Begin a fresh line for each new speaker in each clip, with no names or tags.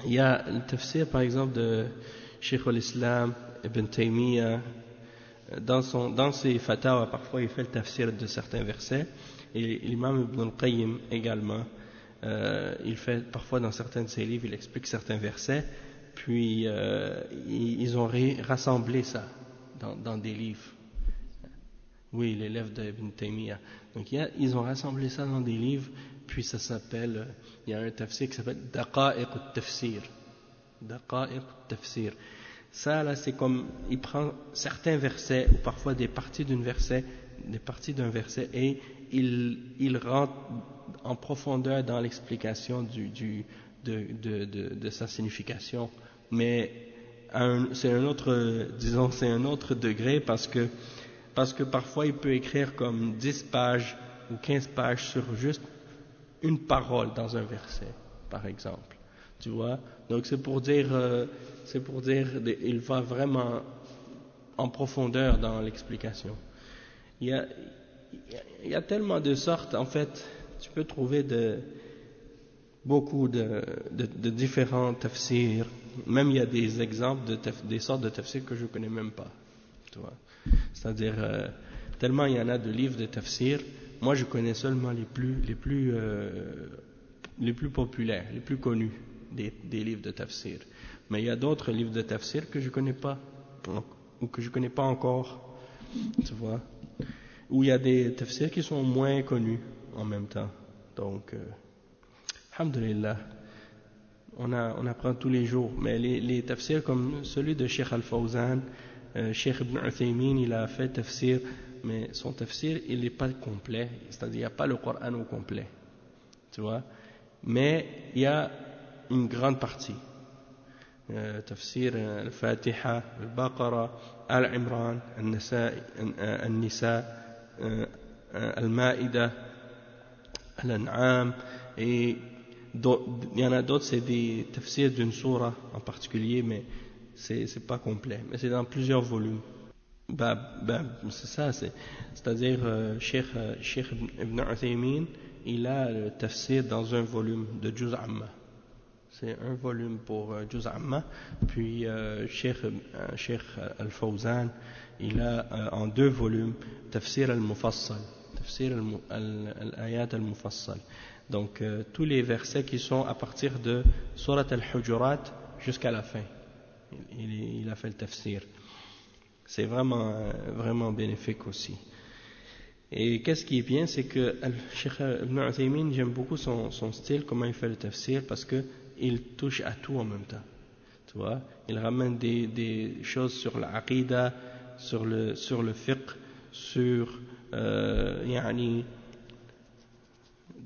Il y a le tafsir par exemple de Cheikh al-Islam Ibn Taymiyyah. Dans ses fatawa, parfois il fait le tafsir de certains versets, et l'imam Ibn al-Qayyim également, il fait parfois dans certains de ses livres, il explique certains versets, puis ils ont rassemblé ça dans des livres. Oui, l'élève d'Ibn Taymiyyah. Donc ils ont rassemblé ça dans des livres, puis ça s'appelle, il y a un tafsir qui s'appelle Daqa'iq al-Tafsir. Daqa'iq al-Tafsir. Ça, là, c'est comme, il prend certains versets, ou parfois des parties d'un verset, et il rentre en profondeur dans l'explication de sa signification. Mais c'est un autre degré, parce que parfois il peut écrire comme 10 pages ou 15 pages sur juste une parole dans un verset, par exemple. Tu vois? Donc c'est pour dire, il va vraiment en profondeur dans l'explication. Il y a tellement de sortes, en fait, tu peux trouver beaucoup de différents tafsirs. Même il y a des exemples des sortes de tafsirs que je ne connais même pas. Tu vois? C'est-à-dire, tellement il y en a de livres de tafsir, moi je connais seulement les plus populaires, les plus connus des livres de tafsir. Mais il y a d'autres livres de tafsir que je connais pas, ou que je connais pas encore, tu vois, où il y a des tafsirs qui sont moins connus en même temps. Donc, alhamdulillah, on apprend tous les jours. Mais les tafsirs comme celui de Cheikh Al-Fawzan, Cheikh Ibn Uthaymin, il a fait tafsir, mais son tafsir, il n'est pas complet, c'est-à-dire il n'y a pas le Coran au complet, tu vois. Mais il y a une grande partie. تفسير الفاتحة البقرة آل عمران النساء المائدة الأنعام, et il y en a d'autres, c'est des tafsirs d'une sourate en particulier, mais c'est pas complet, mais c'est dans plusieurs volumes. C'est ça, c'est-à-dire Cheikh Ibn Uthaymin, il a le tafsir dans un volume de Juz Amma. C'est un volume pour Juz Amma. Puis Cheikh Al-Fawzan, il a en 2 volumes Tafsir Al-Mufassal, Tafsir Al-Ayat Al-Mufassal. Donc tous les versets qui sont à partir de Surat Al-Hujurat jusqu'à la fin, il a fait le tafsir. C'est vraiment bénéfique aussi. Et qu'est-ce qui est bien, c'est que Cheikh Ibn Uthaymin, j'aime beaucoup son style, comment il fait le tafsir, parce que il touche à tout en même temps. Tu vois, il ramène des choses sur l'aqida, sur le fiqh, sur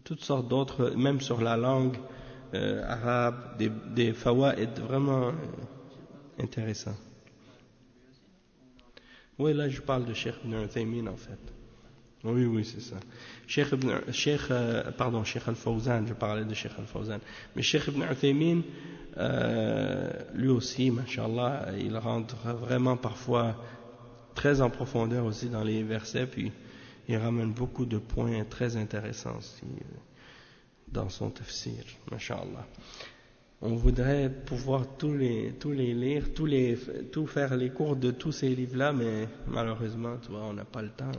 toutes sortes d'autres, même sur la langue arabe, des fawaïd vraiment intéressants. Oui, là je parle de Cheikh Ibn Uthaymin en fait. Oui, c'est ça. Cheikh Al-Fawzan, je parlais de Cheikh Al-Fawzan. Mais Cheikh Ibn Uthaymin, lui aussi, mashallah, il rentre vraiment parfois très en profondeur aussi dans les versets, puis il ramène beaucoup de points très intéressants aussi dans son tafsir, mashallah. On voudrait pouvoir tous les lire, tout faire les cours de tous ces livres-là, mais malheureusement, tu vois, on n'a pas le temps.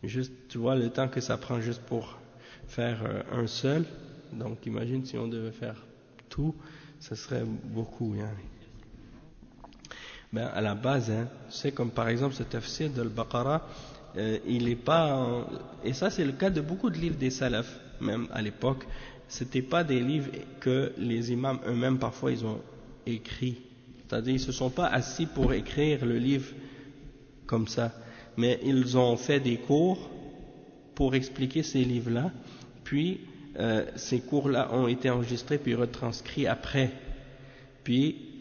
Juste, tu vois, le temps que ça prend juste pour faire un seul. Donc, imagine si on devait faire tout, ce serait beaucoup. Hein. À la base, tu sais, comme par exemple ce tafsir de Al-Baqarah, il n'est pas... Et ça, c'est le cas de beaucoup de livres des salafs, même à l'époque. C'était pas des livres que les imams eux-mêmes, parfois, ils ont écrits. C'est-à-dire, ils se sont pas assis pour écrire le livre comme ça. Mais ils ont fait des cours pour expliquer ces livres-là, puis ces cours-là ont été enregistrés puis retranscrits après, puis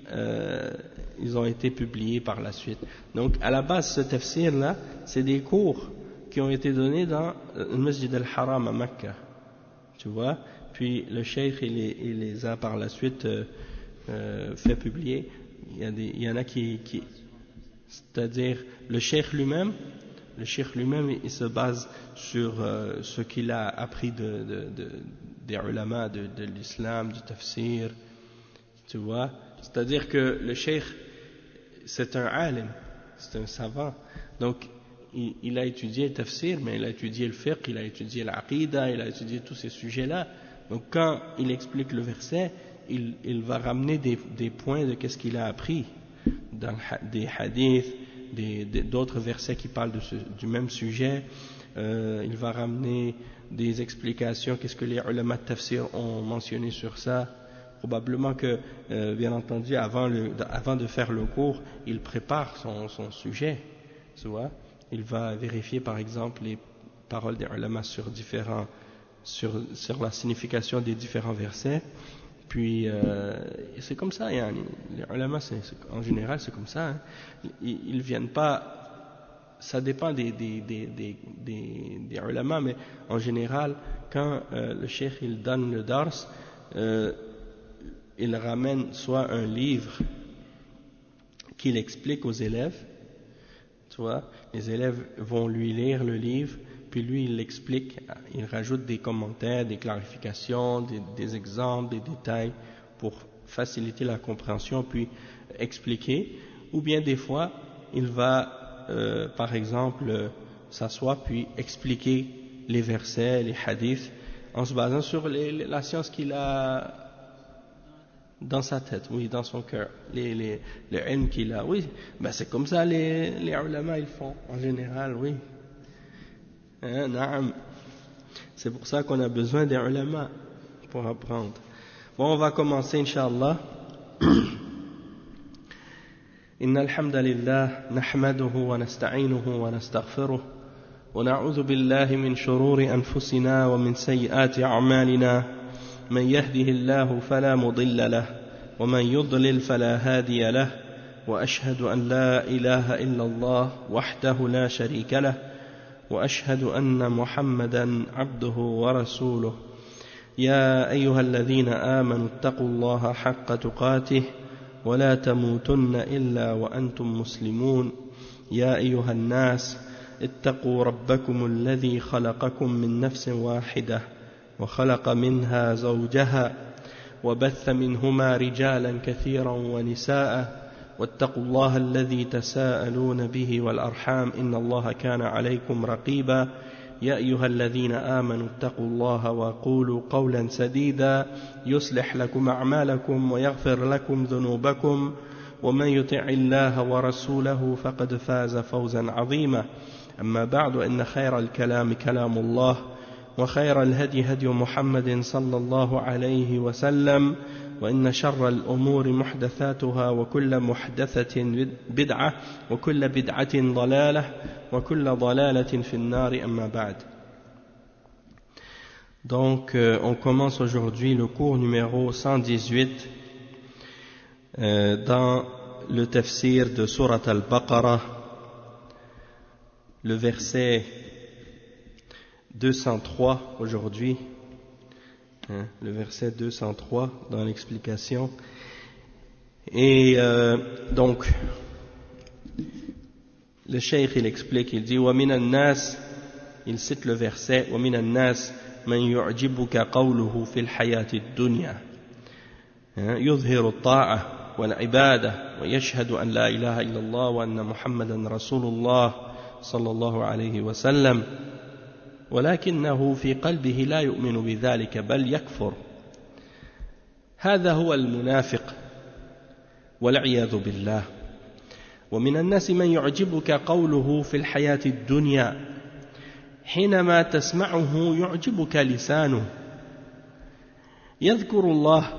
ils ont été publiés par la suite. Donc à la base, ce tafsir-là, c'est des cours qui ont été donnés dans le Masjid al-Haram à Mecca, tu vois, puis le cheikh il les a par la suite fait publier. Il y en a qui c'est-à-dire le cheikh lui-même, il se base sur ce qu'il a appris des ulama de l'islam, du tafsir, Tu vois, c'est-à-dire que le cheikh, c'est un alim, c'est un savant. Donc, il a étudié le tafsir, mais il a étudié le fiqh, il a étudié l'aqida, il a étudié tous ces sujets-là. Donc, quand il explique le verset, il va ramener des points de qu'est-ce qu'il a appris dans des hadiths, d'autres versets qui parlent du même sujet. Il va ramener des explications, qu'est-ce que les ulama de tafsir ont mentionné sur ça. Probablement que, bien entendu, avant de faire le cours, il prépare son sujet, tu vois. Il va vérifier, par exemple, les paroles des ulama sur la signification des différents versets. Puis, c'est comme ça, hein. Les ulama, en général, c'est comme ça. Hein. Ils viennent pas, ça dépend des ulama, mais en général, quand le cheikh il donne le dars, il ramène soit un livre qu'il explique aux élèves, tu vois, les élèves vont lui lire le livre, puis lui il l'explique, il rajoute des commentaires, des clarifications, des exemples, des détails pour faciliter la compréhension, puis expliquer, ou bien des fois il va par exemple s'asseoir puis expliquer les versets, les hadiths en se basant sur la science qu'il a dans sa tête, oui, dans son cœur, le ilm qu'il a, oui, ben c'est comme ça les ulama ils font, en général, oui. Hein, naam. C'est pour ça qu'on a besoin des ulama pour apprendre. Bon, on va commencer, Inch'Allah. إن الحمد لله نحمده ونستعينه ونستغفره ونعوذ بالله من شرور أنفسنا ومن سيئات أعمالنا من يهده الله فلا مضل له ومن يضلل فلا هادي له وأشهد أن لا إله إلا الله وحده لا شريك له وأشهد أن محمدا عبده ورسوله يا أيها الذين آمنوا اتقوا الله حق تقاته ولا تموتن إلا وأنتم مسلمون يا أيها الناس اتقوا ربكم الذي خلقكم من نفس واحدة وخلق منها زوجها وبث منهما رجالا كثيرا ونساء واتقوا الله الذي تساءلون به والأرحام إن الله كان عليكم رقيبا يا أيها الذين آمنوا اتقوا الله وقولوا قولا سديدا يصلح لكم أعمالكم ويغفر لكم ذنوبكم ومن يطع الله ورسوله فقد فاز فوزا عظيما أما بعد إن خير الكلام كلام الله وخير الهدي هدي محمد صلى الله عليه وسلم وإن شر الأمور محدثاتها وكل محدثة بدعة وكل بدعة ضلالة وكل ضلالة في النار أما بعد. Donc on commence aujourd'hui le cours numéro 118 dans le tafsir de Surat al-Baqarah, le verset 203 aujourd'hui, le verset 203 dans l'explication. Et donc le cheikh il explique, il dit وَمِنَ النَّاسِ, il cite le verset وَمِنَ النَّاسِ مَنْ يُعْجِبُكَ قَوْلُهُ فِي الْحَيَاةِ الدُّنْيَا يظهر الطاعة والعبادة ويشهد أن لا إله إلا الله وأن محمدا رسول الله صلى الله عليه وسلم ولكنه في قلبه لا يؤمن بذلك بل يكفر هذا هو المنافق والعياذ بالله. ومن الناس من يعجبك قوله في الحياة الدنيا حينما تسمعه يعجبك لسانه يذكر الله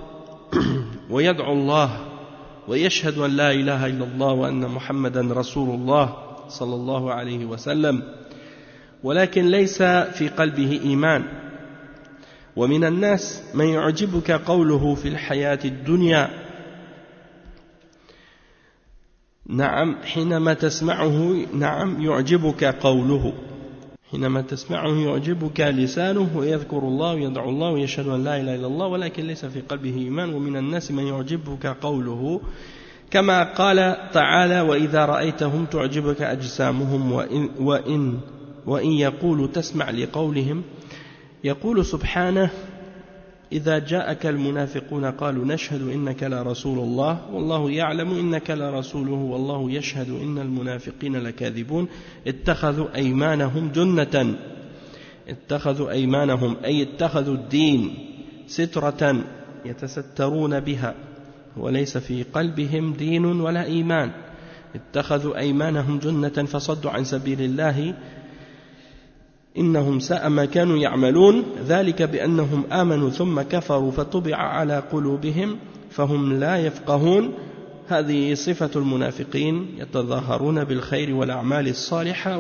ويدعو الله ويشهد أن لا إله إلا الله وأن محمدا رسول الله صلى الله عليه وسلم ولكن ليس في قلبه إيمان. ومن الناس من يعجبك قوله في الحياة الدنيا نعم حينما تسمعه نعم يعجبك قوله حينما تسمعه يعجبك لسانه ويذكر الله ويدعو الله ويشهد أن لا إله إلا الله ولكن ليس في قلبه إيمان. ومن الناس من يعجبك قوله كما قال تعالى وإذا رأيتهم تعجبك أجسامهم وإن يقولوا تسمع لقولهم يقول سبحانه إذا جاءك المنافقون قالوا نشهد إنك لرسول الله والله يعلم إنك لرسوله والله يشهد إن المنافقين لكاذبون اتخذوا أيمانهم أي اتخذوا الدين سترة يتسترون بها وليس في قلبهم دين ولا إيمان اتخذوا أيمانهم جنة فصدوا عن سبيل الله إنهم ساء ما كانوا يعملون ذلك بأنهم آمنوا ثم كفروا فطبع على قلوبهم فهم لا يفقهون. هذه صفة المنافقين يتظاهرون بالخير والأعمال الصالحة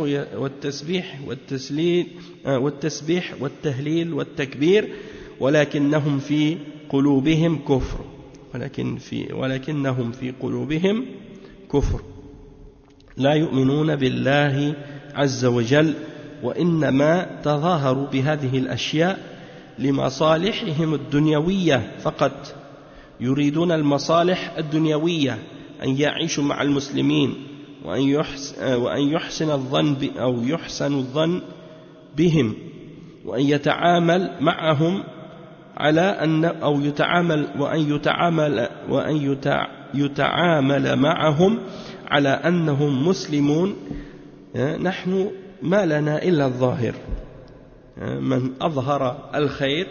والتسبيح والتهليل والتكبير ولكنهم في قلوبهم كفر لا يؤمنون بالله عز وجل وإنما تظاهروا بهذه الأشياء لمصالحهم الدنيوية فقط يريدون المصالح الدنيوية أن يعيشوا مع المسلمين وأن يحسن الظن بهم وأن يتعامل معهم على أن وأن يتعامل معهم على أنهم مسلمون. نحن ما لنا إلا الظاهر من أظهر الخير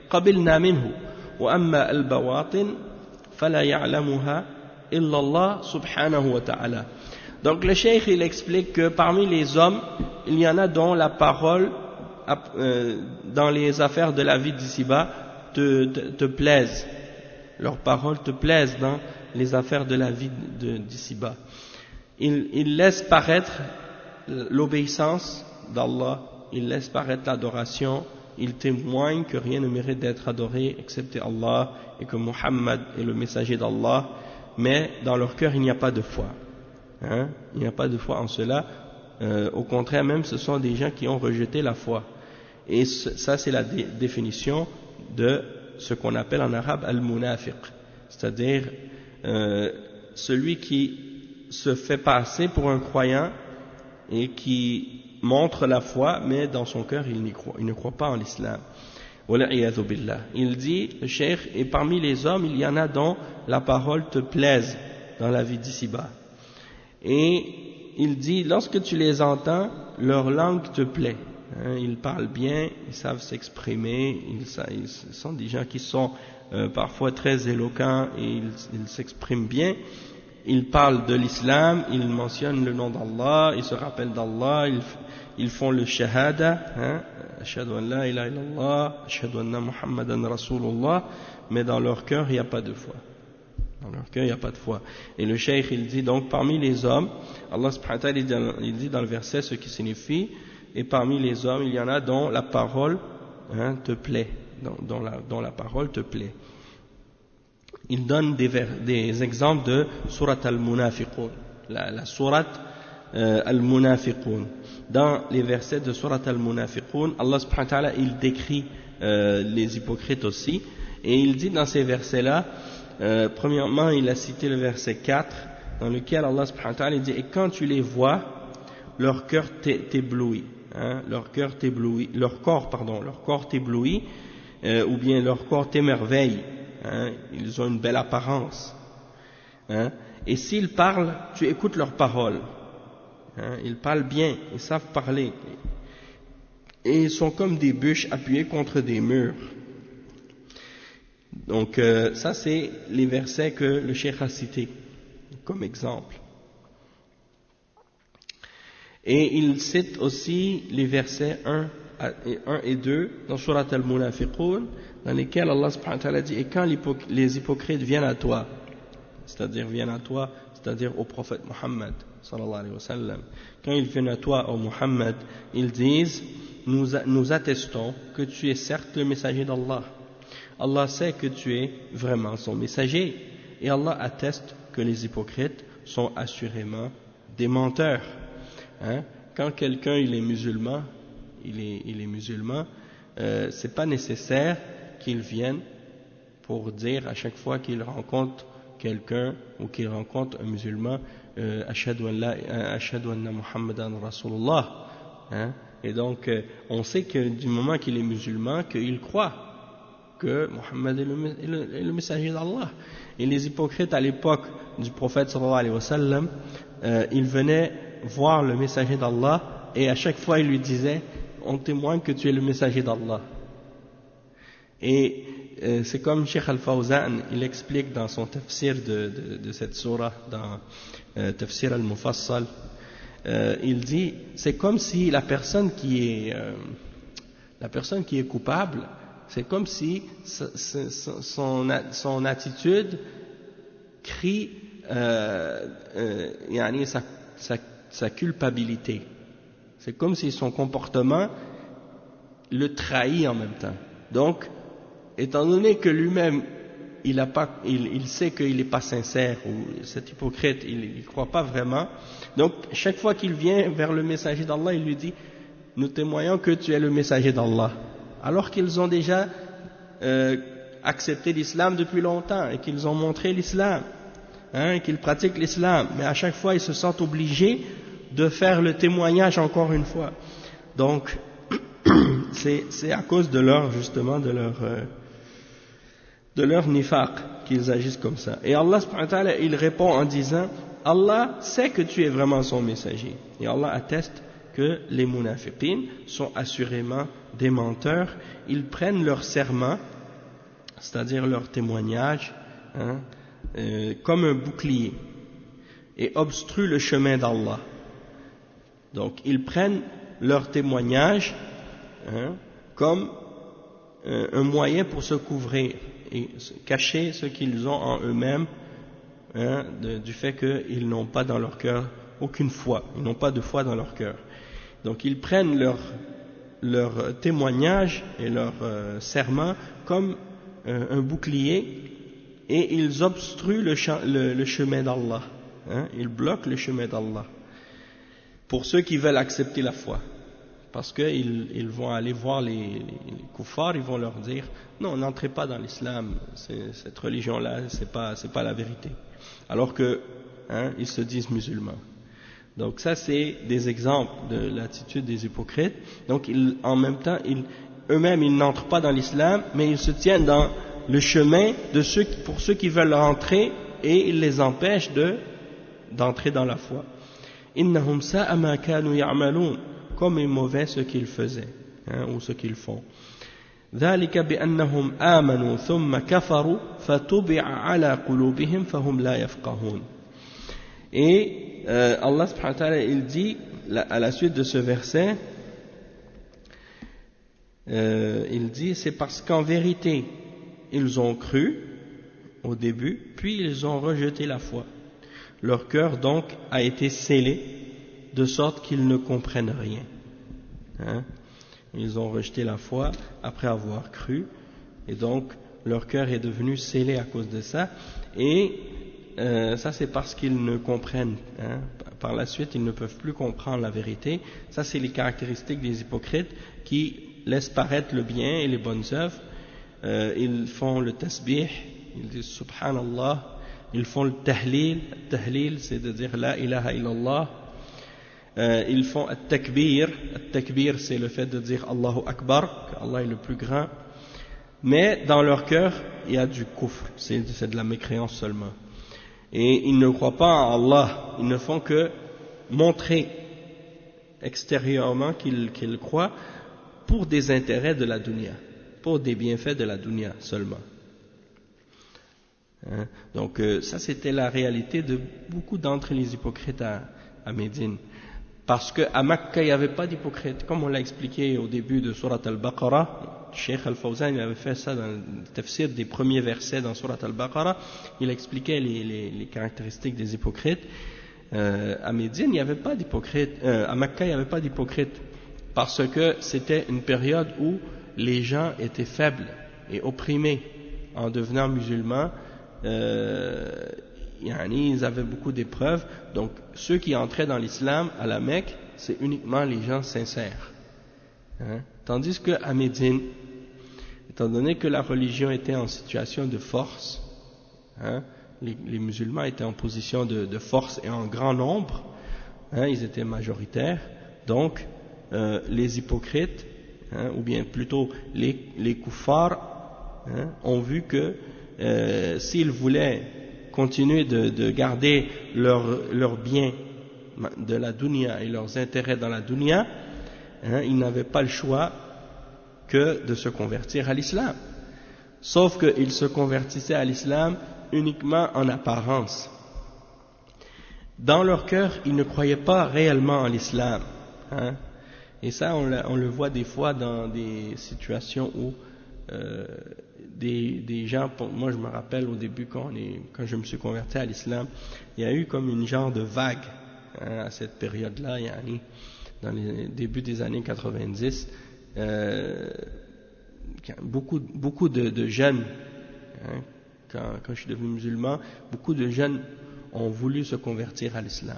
قبلنا منه وأما البواطن فلا يعلمها إلا الله subhanahu wa ta'ala. Donc le cheikh il explique que parmi les hommes il y en a dont la parole dans les affaires de la vie d'ici-bas te plaisent, leurs paroles te plaisent dans les affaires de la vie d'ici-bas. Ils laissent paraître l'obéissance d'Allah, ils laissent paraître l'adoration, ils témoignent que rien ne mérite d'être adoré excepté Allah et que Muhammad est le messager d'Allah, mais dans leur cœur il n'y a pas de foi. Il n'y a pas de foi en cela. Au contraire même, ce sont des gens qui ont rejeté la foi. Et ça c'est la définition de ce qu'on appelle en arabe al-munafiq, c'est-à-dire celui qui se fait passer pour un croyant et qui montre la foi, mais dans son cœur il ne croit pas en l'islam. Il dit, le cheikh, et parmi les hommes il y en a dont la parole te plaise dans la vie d'ici-bas. Et il dit, lorsque tu les entends, leur langue te plaît. Ils parlent bien, ils savent s'exprimer, ils sont des gens qui sont parfois très éloquents et ils s'expriment bien. Ils parlent de l'islam, ils mentionnent le nom d'Allah, ils se rappellent d'Allah, ils font le shahada, ashhadu an la ilaha illallah, ashhadu anna muhammadan rasulullah, mais dans leur cœur il n'y a pas de foi. Dans leur cœur il n'y a pas de foi. Et le cheikh il dit donc parmi les hommes, Allah subhanahu wa ta'ala il dit dans le verset ce qui signifie, et parmi les hommes il y en a dont la parole te plaît, dont la parole te plaît. Il donne des exemples de surat al-munafiqun, la surat al-munafiqun. Dans les versets de surat al-munafiqun, Allah subhanahu wa ta'ala il décrit les hypocrites aussi, et il dit dans ces versets-là, premièrement il a cité le verset 4 dans lequel Allah subhanahu wa ta'ala dit, et quand tu les vois, leur cœur t'éblouit, leur corps t'éblouit, ou bien leur corps t'émerveille. Ils ont une belle apparence. Et s'ils parlent, tu écoutes leurs paroles. Ils parlent bien, ils savent parler. Et ils sont comme des bûches appuyées contre des murs. Donc ça c'est les versets que le cheikh a cités comme exemple. Et il cite aussi les versets 1 et 2 dans Surat al-Munafiqun, dans lesquels Allah subhanahu wa ta'ala dit, et quand les hypocrites viennent à toi, c'est-à-dire au prophète Muhammad sallallahu alayhi wa sallam, quand ils viennent à toi, au Muhammad, ils disent, nous attestons que tu es certes le messager d'Allah. Allah sait que tu es vraiment son messager, et Allah atteste que les hypocrites sont assurément des menteurs. Quand quelqu'un il est musulman, c'est pas nécessaire qu'il vienne pour dire à chaque fois qu'il rencontre quelqu'un ou qu'il rencontre un musulman, ashhadu anna muhammadan rasulullah. Et donc on sait que du moment qu'il est musulman, qu'il croit que Mohammed est le messager d'Allah. Et les hypocrites à l'époque du prophète sallallahu alayhi wa sallam, ils venaient voir le messager d'Allah et à chaque fois ils lui disaient on témoigne que tu es le messager d'Allah. Et c'est comme Cheikh Al-Fawzan, il explique dans son tafsir de cette surah, dans Tafsir Al-Mufassal, il dit c'est comme si la personne qui est coupable, c'est comme si son attitude crie sa culpabilité. C'est comme si son comportement le trahit en même temps. Donc, étant donné que lui-même, il sait qu'il n'est pas sincère, ou cet hypocrite, il ne croit pas vraiment, donc chaque fois qu'il vient vers le messager d'Allah, il lui dit « Nous témoignons que tu es le messager d'Allah », alors qu'ils ont déjà accepté l'islam depuis longtemps, et qu'ils ont montré l'islam, et qu'ils pratiquent l'islam, mais à chaque fois ils se sentent obligés de faire le témoignage encore une fois. Donc, c'est à cause de leur, justement, de leur nifaq qu'ils agissent comme ça. Et Allah subhanahu wa ta'ala, il répond en disant Allah sait que tu es vraiment son messager. Et Allah atteste que les munafiqin sont assurément des menteurs. Ils prennent leur serment, c'est-à-dire leur témoignage, comme un bouclier et obstruent le chemin d'Allah. Donc ils prennent leur témoignage comme un moyen pour se couvrir et cacher ce qu'ils ont en eux-mêmes, du fait qu'ils n'ont pas dans leur cœur aucune foi, ils n'ont pas de foi dans leur cœur. Donc ils prennent leur témoignage et leur serment comme un bouclier et ils obstruent le chemin d'Allah, ils bloquent le chemin d'Allah pour ceux qui veulent accepter la foi. Parce qu'ils vont aller voir les kuffars, ils vont leur dire non, n'entrez pas dans l'islam, cette religion-là, c'est pas la vérité. Alors que ils se disent musulmans. Donc ça, c'est des exemples de l'attitude des hypocrites. Donc en même temps, eux-mêmes, ils n'entrent pas dans l'islam, mais ils se tiennent dans le chemin pour ceux qui veulent rentrer et ils les empêchent d'entrer dans la foi. Innahum sa'a ma kanu ya'malun. Comme est mauvais ce qu'ils faisaient, ou ce qu'ils font. ذلك بأنهم آمنوا ثم كفروا فطبع على قلوبهم فهم لا يفقهون. Et Allah subhanahu wa ta'ala, il dit à la suite de ce verset, il dit c'est parce qu'en vérité ils ont cru au début, puis ils ont rejeté la foi. Leur cœur donc a été scellé de sorte qu'ils ne comprennent rien. Ils ont rejeté la foi après avoir cru, et donc leur cœur est devenu scellé à cause de ça, et ça c'est parce qu'ils ne comprennent, par la suite ils ne peuvent plus comprendre la vérité. Ça c'est les caractéristiques des hypocrites qui laissent paraître le bien et les bonnes œuvres. Ils font le tasbih, ils disent subhanallah, ils font le tahlil. Le tahlil c'est de dire la ilaha illallah. Ils font at-takbir. At-takbir, c'est le fait de dire Allahu Akbar, qu'Allah est le plus grand. Mais dans leur cœur, il y a du kufr, c'est de la mécréance seulement. Et ils ne croient pas en Allah, ils ne font que montrer extérieurement qu'ils croient pour des intérêts de la dunya, pour des bienfaits de la dunya seulement. Donc ça c'était la réalité de beaucoup d'entre les hypocrites à Médine. Parce qu'à Makka, il n'y avait pas d'hypocrite. Comme on l'a expliqué au début de Surat Al-Baqarah, Cheikh Al-Fawzan avait fait ça dans le tafsir des premiers versets dans Surat Al-Baqarah. Il expliquait les caractéristiques des hypocrites. À Médine, il n'y avait pas d'hypocrite. À Makka, il n'y avait pas d'hypocrite. Parce que c'était une période où les gens étaient faibles et opprimés en devenant musulmans. Ils avaient beaucoup d'épreuves, donc ceux qui entraient dans l'islam à la Mecque, c'est uniquement les gens sincères. Tandis qu'à Médine, étant donné que la religion était en situation de force, les musulmans étaient en position de force et en grand nombre, ils étaient majoritaires, donc les hypocrites, ou bien plutôt les kuffars, ont vu que s'ils voulaient continuer de garder leurs biens de la dunya et leurs intérêts dans la dunya, ils n'avaient pas le choix que de se convertir à l'islam. Sauf qu'ils se convertissaient à l'islam uniquement en apparence. Dans leur cœur, ils ne croyaient pas réellement en l'islam. Et ça, on le voit des fois dans des situations où des gens, moi je me rappelle au début quand je me suis converti à l'islam, il y a eu comme une genre de vague à cette période-là, dans les débuts des années 90, beaucoup de jeunes, quand je suis devenu musulman, beaucoup de jeunes ont voulu se convertir à l'islam.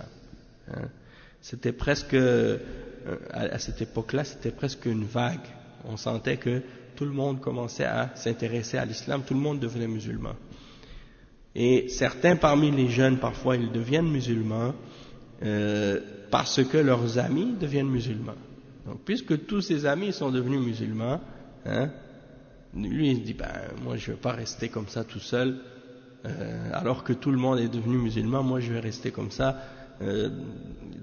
C'était presque, à cette époque-là, c'était presque une vague. On sentait que tout le monde commençait à s'intéresser à l'islam, tout le monde devenait musulman. Et certains parmi les jeunes, parfois, ils deviennent musulmans parce que leurs amis deviennent musulmans. Donc, puisque tous ses amis sont devenus musulmans, lui, il se dit, moi, je ne vais pas rester comme ça tout seul, alors que tout le monde est devenu musulman, moi, je vais rester comme ça,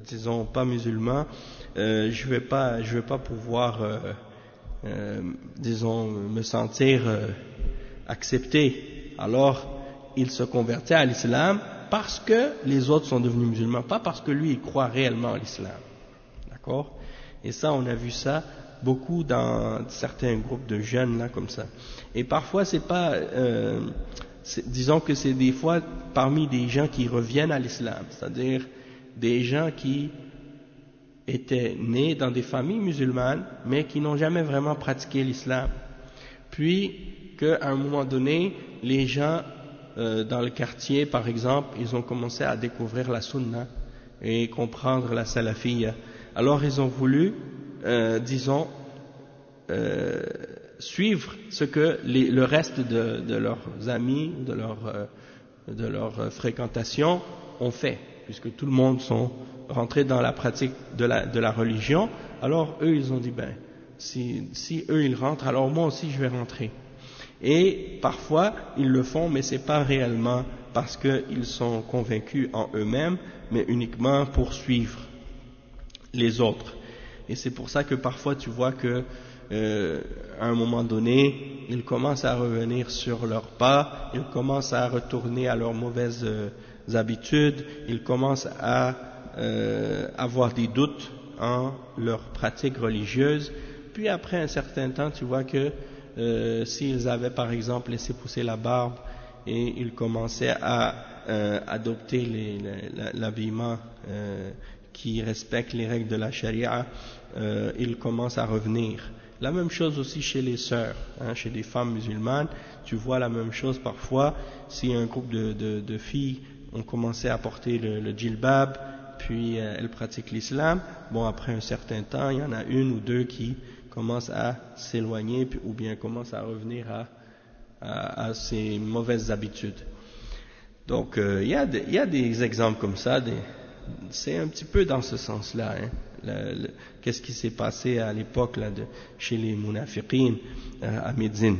disons, pas musulman, je vais pas pouvoir, disons, me sentir accepté. Alors, il se convertit à l'islam parce que les autres sont devenus musulmans, pas parce que lui, il croit réellement à l'islam. D'accord? Et ça, on a vu ça beaucoup dans certains groupes de jeunes, là, comme ça. Et parfois, c'est pas, disons que c'est des fois parmi des gens qui reviennent à l'islam, c'est-à-dire des gens qui étaient nés dans des familles musulmanes, mais qui n'ont jamais vraiment pratiqué l'islam. Puis, qu'à un moment donné, les gens dans le quartier, par exemple, ils ont commencé à découvrir la sunna et comprendre la salafiyya. Alors, ils ont voulu, disons, suivre ce que le reste de leurs amis, de leur fréquentation ont fait, puisque tout le monde sont rentrés dans la pratique de la religion. Alors eux, ils ont dit, si eux ils rentrent, alors moi aussi je vais rentrer. Et parfois ils le font, mais c'est pas réellement parce qu'ils sont convaincus en eux-mêmes, mais uniquement pour suivre les autres. Et c'est pour ça que parfois tu vois que à un moment donné, ils commencent à revenir sur leurs pas, ils commencent à retourner à leurs mauvaises habitudes, ils commencent à avoir des doutes en leur pratique religieuse. Puis après un certain temps, tu vois que s'ils avaient par exemple laissé pousser la barbe et ils commençaient à adopter l'habillement qui respecte les règles de la charia, ils commencent à revenir. La même chose aussi chez les sœurs, chez les femmes musulmanes, tu vois la même chose parfois. Si un groupe de filles ont commencé à porter le djilbab, puis elles pratiquent l'islam, bon après un certain temps, il y en a une ou deux qui commencent à s'éloigner, ou bien commencent à revenir à ces mauvaises habitudes. Donc il y a des exemples comme ça, c'est un petit peu dans ce sens-là. Qu'est-ce qui s'est passé à l'époque là chez les munafiqin à Médine.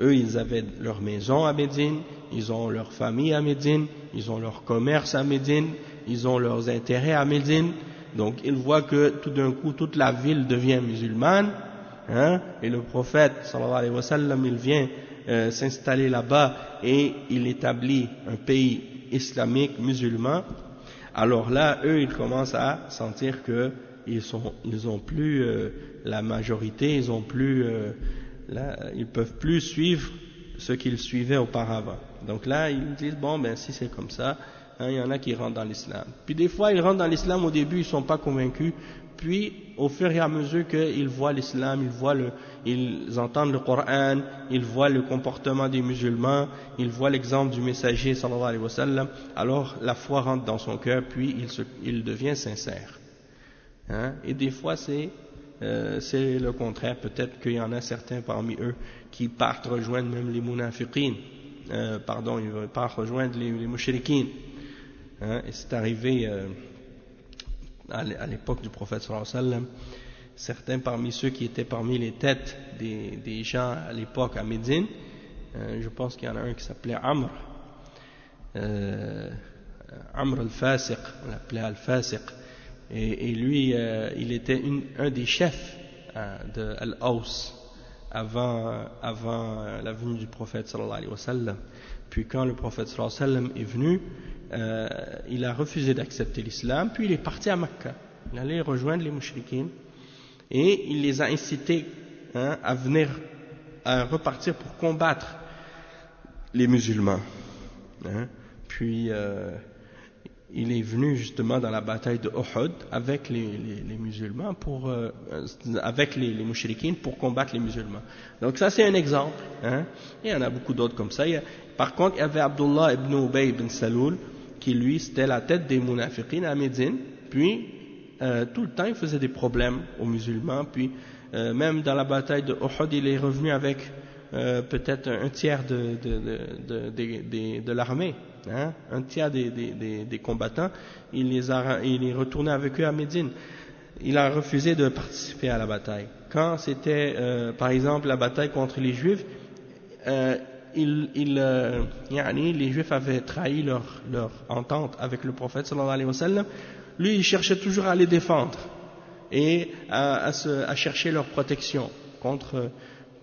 Eux, ils avaient leur maison à Médine, ils ont leur famille à Médine, ils ont leur commerce à Médine, ils ont leurs intérêts à Médine. Donc, ils voient que tout d'un coup, toute la ville devient musulmane, et le prophète, sallallahu alayhi wa sallam, il vient s'installer là-bas et il établit un pays islamique musulman. Alors là, eux, ils commencent à sentir que ils ont plus la majorité, ils peuvent plus suivre ce qu'ils suivaient auparavant. Donc là, ils disent si c'est comme ça, il y en a qui rentrent dans l'islam. Puis des fois, ils rentrent dans l'islam au début, ils sont pas convaincus. Puis, au fur et à mesure qu'ils voient l'islam, ils entendent le Coran, ils voient le comportement des musulmans, ils voient l'exemple du messager, sallallahu alayhi wa sallam, alors la foi rentre dans son cœur, puis il devient sincère. Et des fois, c'est le contraire. Peut-être qu'il y en a certains parmi eux qui partent rejoindre même les munafiqin, ils partent rejoindre les mushrikines. Et c'est arrivé à l'époque du prophète sallallahu alayhi wa sallam, certains parmi ceux qui étaient parmi les têtes des gens à l'époque à Médine. Je pense qu'il y en a un qui s'appelait Amr al-Fasiq, on l'appelait al-Fasiq, et lui il était un des chefs de Al-Aws avant la venue du prophète sallallahu alayhi wa sallam. Puis quand le prophète sallallahu alayhi wa sallam est venu, il a refusé d'accepter l'islam, puis il est parti à Mecca. Il allait rejoindre les mouchriquines et il les a incités à repartir pour combattre les musulmans. Puis il est venu justement dans la bataille de Uhud avec les musulmans avec les mouchriquines pour combattre les musulmans. Donc ça c'est un exemple. Il y en a beaucoup d'autres comme ça. Par contre, il y avait Abdullah ibn Ubay ibn Saloul qui lui c'était la tête des munafiqines à Médine. Puis tout le temps il faisait des problèmes aux musulmans. Puis même dans la bataille de Uhud, il est revenu avec peut-être un tiers de l'armée. Un tiers des combattants, il est retourné avec eux à Médine. Il a refusé de participer à la bataille. Quand c'était par exemple la bataille contre les Juifs, les Juifs avaient trahi leur entente avec le prophète sallallahu alayhi wa sallam. Lui il cherchait toujours à les défendre et à chercher leur protection contre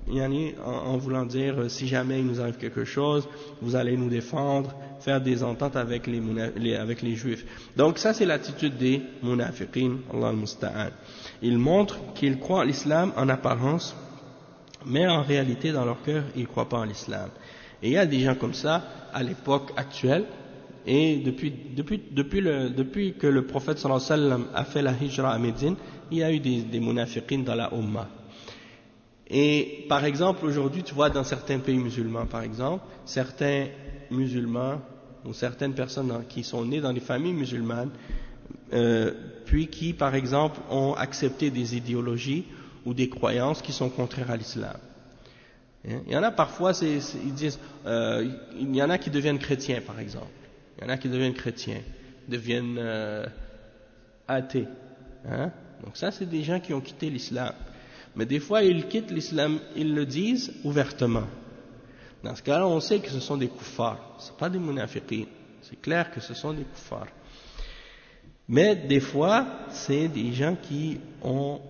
en voulant dire si jamais il nous arrive quelque chose, vous allez nous défendre, faire des ententes avec les Juifs. Donc ça c'est l'attitude des munafiqin, Allah al-Musta'an. Ils montrent qu'ils croient en l'islam en apparence, mais en réalité dans leur cœur ils ne croient pas en l'islam. Et il y a des gens comme ça à l'époque actuelle, et depuis que le prophète sallallahu alayhi wa sallam a fait la hijra à Médine, il y a eu des munafiqin dans la Ummah. Et par exemple aujourd'hui tu vois dans certains pays musulmans par exemple, certains musulmans ou certaines personnes qui sont nées dans des familles musulmanes puis qui par exemple ont accepté des idéologies ou des croyances qui sont contraires à l'islam. Il y en a parfois ils disent il y en a qui deviennent chrétiens par exemple, il y en a qui deviennent chrétiens, deviennent athées. Donc ça c'est des gens qui ont quitté l'islam. Mais des fois, ils quittent l'islam, ils le disent ouvertement. Dans ce cas-là, on sait que ce sont des kuffars. Ce ne sont pas des munafiqin. C'est clair que ce sont des kuffars. Mais des fois, c'est des gens qui ont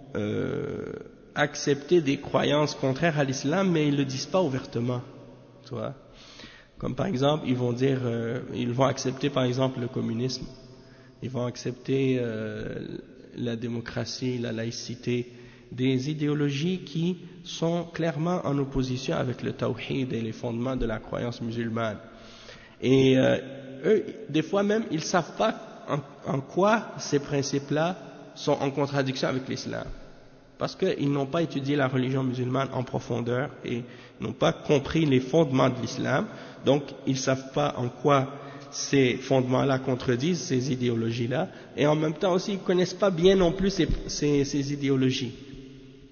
accepté des croyances contraires à l'islam, mais ils ne le disent pas ouvertement. Tu vois? Comme par exemple, ils vont accepter par exemple le communisme. Ils vont accepter la démocratie, la laïcité, des idéologies qui sont clairement en opposition avec le tawhid et les fondements de la croyance musulmane. Et eux, des fois même, ils ne savent pas en quoi ces principes-là sont en contradiction avec l'islam. Parce qu'ils n'ont pas étudié la religion musulmane en profondeur et n'ont pas compris les fondements de l'islam. Donc, ils ne savent pas en quoi ces fondements-là contredisent ces idéologies-là. Et en même temps aussi, ils ne connaissent pas bien non plus ces idéologies.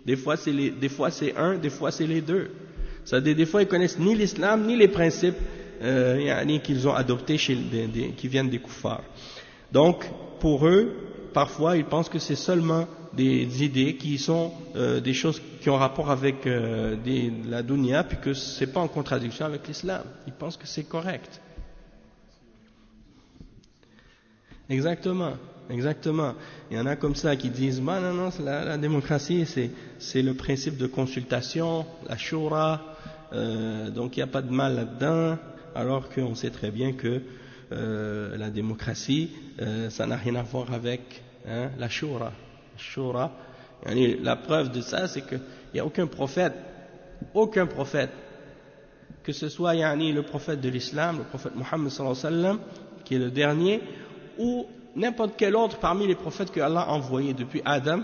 Des fois c'est un, des fois c'est les deux. C'est-à-dire des fois ils connaissent ni l'islam ni les principes qu'ils ont adoptés qui viennent des kuffars. Donc pour eux, parfois ils pensent que c'est seulement des idées qui sont des choses qui ont rapport avec la dunya, puis que c'est pas en contradiction avec l'islam. Ils pensent que c'est correct. Exactement. Il y en a comme ça qui disent non, la démocratie c'est le principe de consultation, la shura, donc il n'y a pas de mal là-dedans, alors qu'on sait très bien que la démocratie ça n'a rien à voir avec la shura. La preuve de ça c'est qu'il n'y a aucun prophète, que ce soit le prophète de l'islam, le prophète Mohammed sallallahu alayhi wa sallam, qui est le dernier, ou n'importe quel autre parmi les prophètes que Allah a envoyés depuis Adam,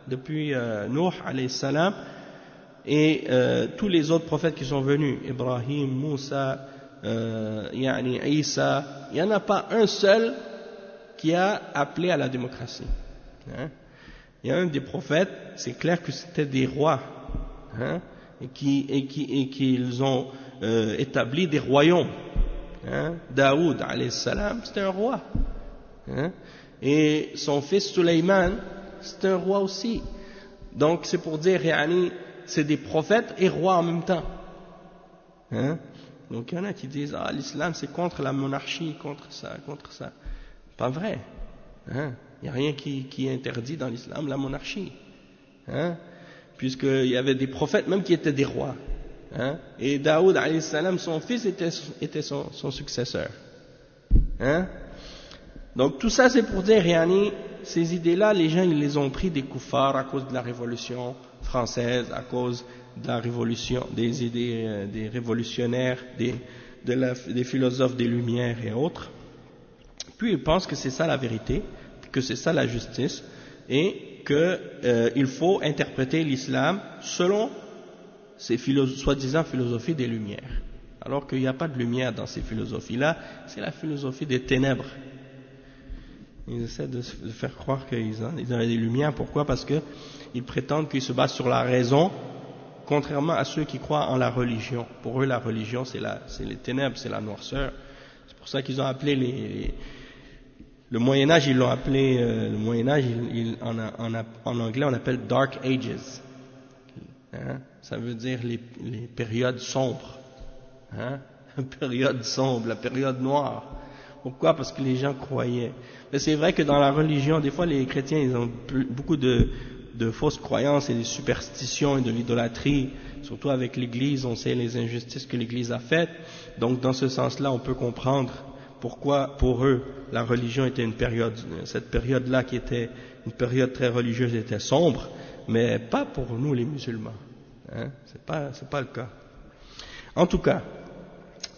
depuis Nuh alayhi salam, et tous les autres prophètes qui sont venus, Ibrahim, Moussa, Isa, il n'y en a pas un seul qui a appelé à la démocratie. Il y a un des prophètes, c'est clair que c'était des rois, et qu'ils ont établi des royaumes. Daoud alayhi salam, c'était un roi. Et son fils Sulayman, c'est un roi aussi. Donc c'est pour dire, yani, c'est des prophètes et rois en même temps. Hein? Donc il y en a qui disent, ah, l'islam c'est contre la monarchie, contre ça. Pas vrai. Hein? Il n'y a rien qui interdit dans l'islam la monarchie. Hein? Puisqu'il y avait des prophètes même qui étaient des rois. Hein? Et Daoud, alayhi salam, son fils était son successeur. Hein? Donc tout ça c'est pour dire, yani, ces idées-là, les gens ils les ont pris des koufars à cause de la révolution française, à cause de la révolution, des idées des révolutionnaires, des philosophes des Lumières et autres. Puis ils pensent que c'est ça la vérité, que c'est ça la justice, et qu'il faut interpréter l'islam selon ces soi-disant philosophies des Lumières. Alors qu'il n'y a pas de lumière dans ces philosophies-là, c'est la philosophie des ténèbres. Ils essaient de faire croire qu'ils ont des lumières. Pourquoi? Parce qu'ils prétendent qu'ils se basent sur la raison, contrairement à ceux qui croient en la religion. Pour eux, la religion, c'est les ténèbres, c'est la noirceur. C'est pour ça qu'ils ont appelé le Moyen-Âge, ils l'ont appelé, le Moyen-Âge, en anglais, on appelle Dark Ages. Hein? Ça veut dire les périodes sombres. Hein? La période sombre, la période noire. Pourquoi? Parce que les gens croyaient. Mais c'est vrai que dans la religion, des fois, les chrétiens, ils ont beaucoup de fausses croyances et des superstitions et de l'idolâtrie. Surtout avec l'Église, on sait les injustices que l'Église a faites. Donc, dans ce sens-là, on peut comprendre pourquoi, pour eux, la religion était cette période-là qui était une période très religieuse était sombre, mais pas pour nous, les musulmans. Hein? C'est pas le cas. En tout cas,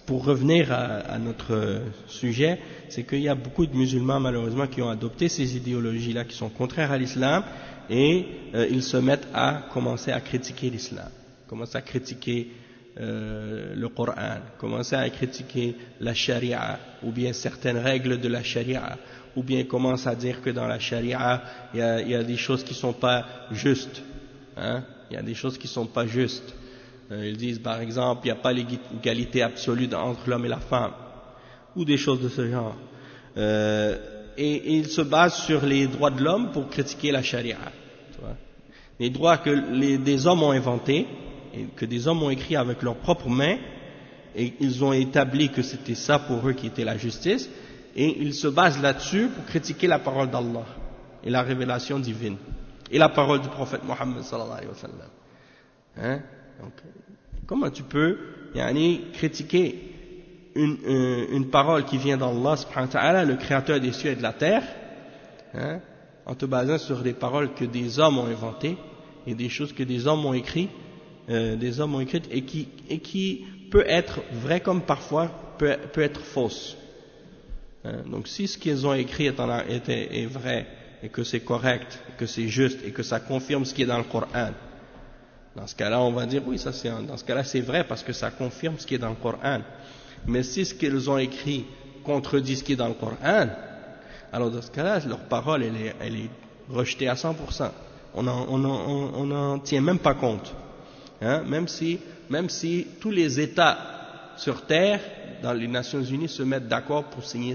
pour revenir à notre sujet, c'est qu'il y a beaucoup de musulmans malheureusement qui ont adopté ces idéologies-là qui sont contraires à l'islam et ils se mettent à commencer à critiquer l'islam, commencer à critiquer le Coran, commencer à critiquer la charia ou bien certaines règles de la charia ou bien commencent à dire que dans la charia il y a des choses qui ne sont pas justes. Hein? Il y a des choses qui ne sont pas justes. Ils disent par exemple il n'y a pas l'égalité absolue entre l'homme et la femme ou des choses de ce genre et ils se basent sur les droits de l'homme pour critiquer la charia, tu vois. Les droits que des hommes ont inventés et que des hommes ont écrits avec leurs propres mains et ils ont établi que c'était ça pour eux qui était la justice et ils se basent là-dessus pour critiquer la parole d'Allah et la révélation divine et la parole du prophète Mohammed sallallahu alayhi wa sallam. Hein? Donc, comment tu peux critiquer une parole qui vient d'Allah subhanahu wa ta'ala, le créateur des cieux et de la terre, hein, en te basant sur des paroles que des hommes ont inventées et des choses que des hommes ont écrites, et qui peut être vrai comme parfois peut être fausse. Hein, donc si ce qu'ils ont écrit est vrai et que c'est correct, que c'est juste et que ça confirme ce qui est dans le Coran, dans ce cas-là, on va dire, oui, dans ce cas-là, c'est vrai parce que ça confirme ce qui est dans le Coran. Mais si ce qu'ils ont écrit contredit ce qui est dans le Coran, alors dans ce cas-là, leur parole, elle est rejetée à 100%. On n'en tient même pas compte. Hein? Même si tous les États sur Terre, dans les Nations Unies, se mettent d'accord pour signer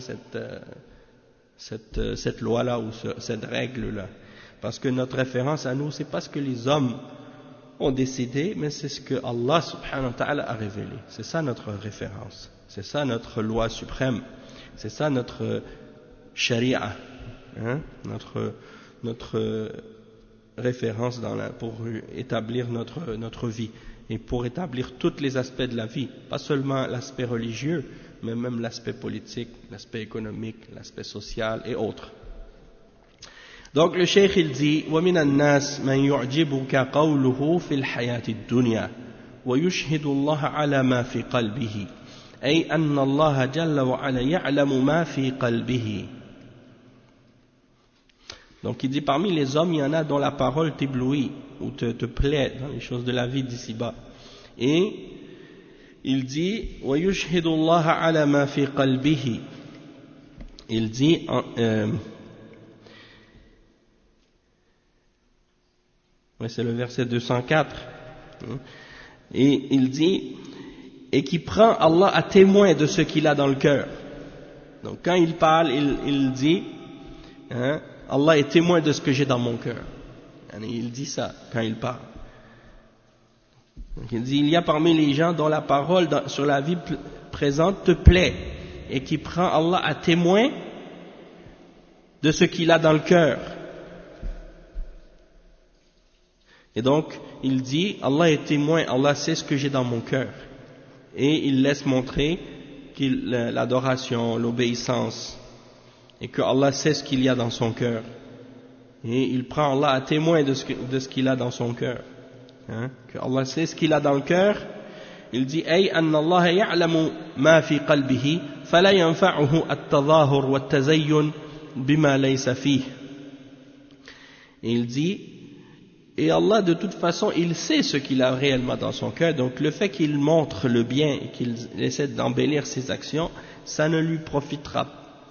cette loi-là ou cette règle-là. Parce que notre référence à nous, c'est pas ce que les hommes ont décidé, mais c'est ce que Allah subhanahu wa ta'ala a révélé. C'est ça notre référence, c'est ça notre loi suprême, c'est ça notre sharia, hein? notre référence pour établir notre vie et pour établir tous les aspects de la vie, pas seulement l'aspect religieux, mais même l'aspect politique, l'aspect économique, l'aspect social et autres. Donc le cheikh il dit وَمِنَ النَّاسِ مَنْ يُعْجِبُكَ قَوْلُهُ فِي الْحَيَاةِ الدُّنْيَا وَيُشْهِدُ اللَّهَ عَلَى مَا فِي قَلْبِهِ أي أن الله جل وعلا يعلم ما في قلبه. Donc il dit parmi les hommes il y en a dont la parole t'éblouit ou te plaît dans les choses de la vie d'ici-bas. Et il dit وَيُشْهِدُ اللَّهَ عَلَى مَا فِي قَلْبِهِ. Il dit c'est le verset 204, et il dit et qui prend Allah à témoin de ce qu'il a dans le cœur. Donc quand il parle, il dit hein, Allah est témoin de ce que j'ai dans mon cœur. Il dit ça quand il parle. Donc il dit, il y a parmi les gens dont la parole sur la vie présente te plaît et qui prend Allah à témoin de ce qu'il a dans le cœur. Et donc, il dit, Allah est témoin, Allah sait ce que j'ai dans mon cœur. Et il laisse montrer l'adoration, l'obéissance, et que Allah sait ce qu'il y a dans son cœur. Et il prend Allah à témoin de ce qu'il a dans son cœur. Que Allah sait ce qu'il a dans le cœur. Il dit, ay anna Allah ya'lamu ma fi qalbihi, fala yanfa'uhu at-tadhahur wa at-tazayyun bima laysa fihi. Et il dit, et Allah, de toute façon, il sait ce qu'il a réellement dans son cœur. Donc, le fait qu'il montre le bien et qu'il essaie d'embellir ses actions, ça ne lui profitera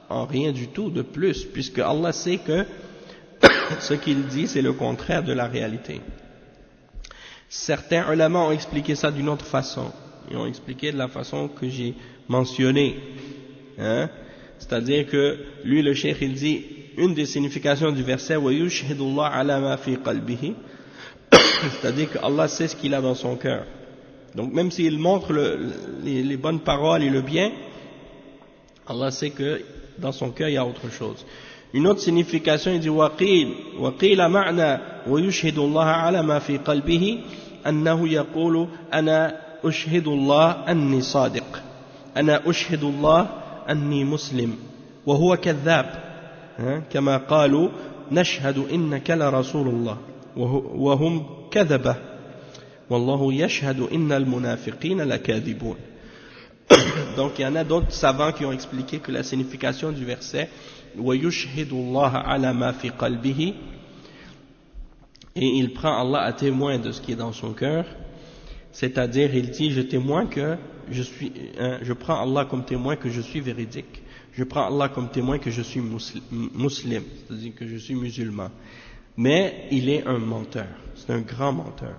en rien du tout de plus, puisque Allah sait que ce qu'il dit, c'est le contraire de la réalité. Certains ulama ont expliqué ça d'une autre façon. Ils ont expliqué de la façon que j'ai mentionnée. C'est-à-dire que, lui, le cheikh, il dit, une des significations du verset, وَيُشْهِدُ اللَّهَ عَلَى مَا فِي قَلْبِهِ, c'est-à-dire que Allah sait ce qu'il a dans son cœur. Donc même s'il montre les bonnes paroles et le bien, Allah sait que dans son cœur il y a autre chose. Une autre signification, il dit وَقِيلَ مَعْنَا وَيُشْهِدُ اللَّهَ عَلَى مَا فِي قَلْبِهِ أَنَّهُ يَقُولُ أَنَا أُشْهِدُ اللَّهَ أَنِّي صَادِقٌ أَنَا أُشْهِدُ اللَّهَ أَنِّي مُسْلِمٌ وَهُوَ كَذَّابٌ كما قالوا نشهد إنك لرسول الله وهم كذبة والله يشهد إن المنافقين لكاذبون. Donc il y en a d'autres savants qui ont expliqué que la signification du verset وَيُشْهِدُ اللَّهَ عَلَى مَا فِي قَلْبِهِ, et il prend Allah à témoin de ce qui est dans son cœur, c'est-à-dire il dit je prends Allah comme témoin que je suis véridique. Je prends Allah comme témoin que je suis musulman, c'est-à-dire que je suis musulman. Mais il est un menteur, c'est un grand menteur.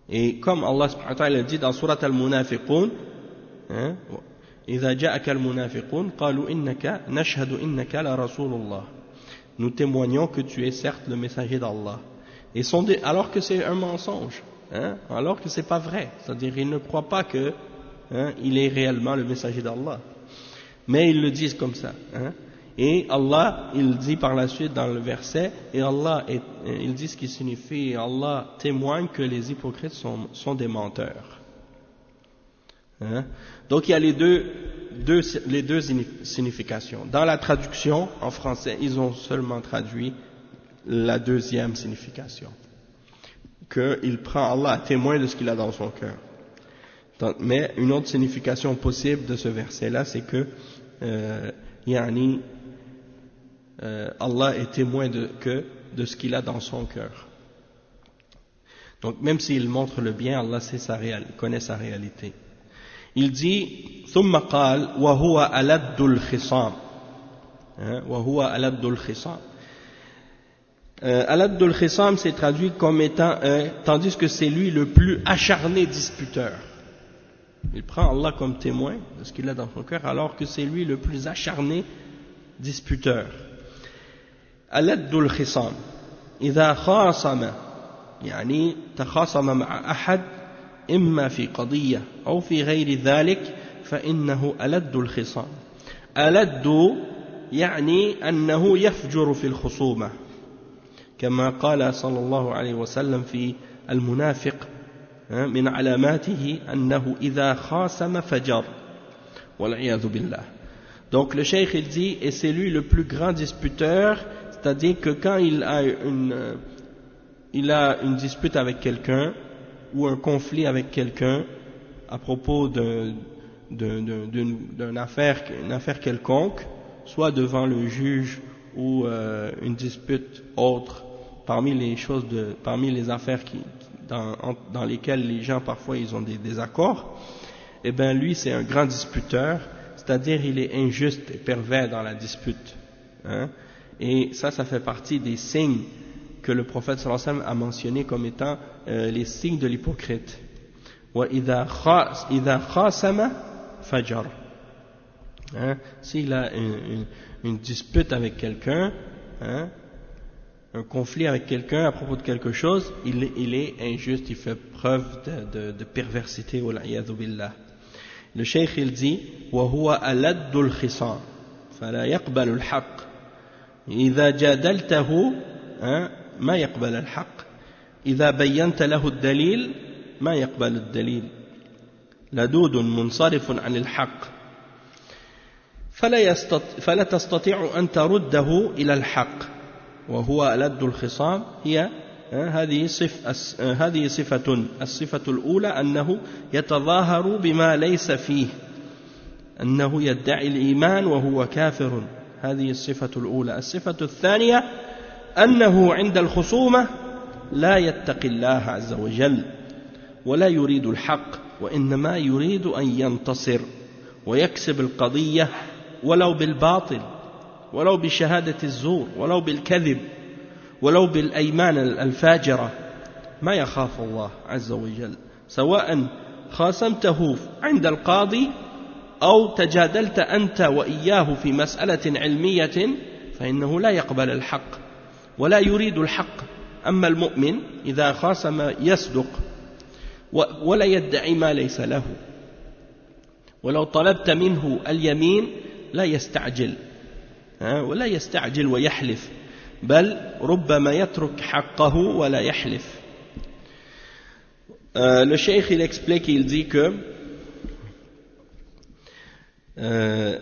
Et comme Allah subhanahu wa ta'ala dit dans Surat al-Munafiqun, إِذَا جَاءَكَ الْمُنَافِقُونَ قَالُوا إِنَّكَ نَشْهَدُ إِنَّكَ لَرَسُولُ اللَّهِ. Nous témoignons que tu es certes le messager d'Allah. Et alors que c'est un mensonge, alors que c'est pas vrai, c'est-à-dire ils ne croient pas que il est réellement le messager d'Allah. Mais ils le disent comme ça. Et Allah, il dit par la suite dans le verset, et Allah, il dit ce qui signifie, Allah témoigne que les hypocrites sont des menteurs. Donc il y a les deux significations. Dans la traduction en français, ils ont seulement traduit la deuxième signification, qu'il prend Allah à témoin de ce qu'il a dans son cœur. Mais une autre signification possible de ce verset-là, c'est que Allah est témoin de ce qu'il a dans son cœur. Donc même s'il montre le bien, Allah connaît sa réalité. Il dit ثم قال وهو ألد الخصام وهو ألد الخصام. ألد الخصام c'est traduit comme étant tandis que c'est lui le plus acharné disputeur. Il prend Allah comme témoin de ce qu'il a dans son cœur, alors que c'est lui le plus acharné disputeur. ألد الخصام إذا خاصم يعني تخاصم مع أحد إما في قضية أو في غير ذلك فإنه ألد الخصام. ألد يعني أنه يفجر في الخصومة كما قال صلى الله عليه وسلم في المنافق من علاماته أنه إذا خاصم فجر والعياذ بالله. Donc le cheikh il dit, et c'est lui le plus grand disputeur, c'est-à-dire que quand il a une dispute avec quelqu'un ou un conflit avec quelqu'un à propos d'une affaire quelconque, soit devant le juge ou une dispute autre, parmi les affaires dans lesquelles les gens parfois ils ont des désaccords, eh bien lui c'est un grand disputeur, c'est-à-dire il est injuste et pervers dans la dispute. Et ça fait partie des signes que le prophète sallallahu alayhi wa sallam a mentionné comme étant les signes de l'hypocrite. وَإِذَا خَاسَمَ فَجَرَ. S'il a une dispute avec quelqu'un, un conflit avec quelqu'un à propos de quelque chose, il est injuste, il fait preuve de perversité, wal'iyadhu billah. Le cheikh il dit وهو ألد الخصام فلا يقبل الحق إذا جادلته ما يقبل الحق إذا بينت له الدليل ما يقبل الدليل لدود منصرف عن الحق فلا تستطيع أن ترده إلى الحق وهو ألد الخصام هي هذه صفة الصفة الأولى أنه يتظاهر بما ليس فيه أنه يدعي الإيمان وهو كافر هذه الصفة الأولى. الصفة الثانية أنه عند الخصومة لا يتقي الله عز وجل ولا يريد الحق وإنما يريد أن ينتصر ويكسب القضية ولو بالباطل ولو بشهادة الزور ولو بالكذب ولو بالأيمان الفاجرة ما يخاف الله عز وجل سواء خاصمته عند القاضي أو تجادلت أنت وإياه في مسألة علمية فإنه لا يقبل الحق ولا يريد الحق. أما المؤمن إذا خاصم يصدق ولا يدعي ما ليس له ولو طلبت منه اليمين لا يستعجل ولا يستعجل ويحلف بل ربما يترك حقه ولا يحلف. Le cheikh il explique, il dit que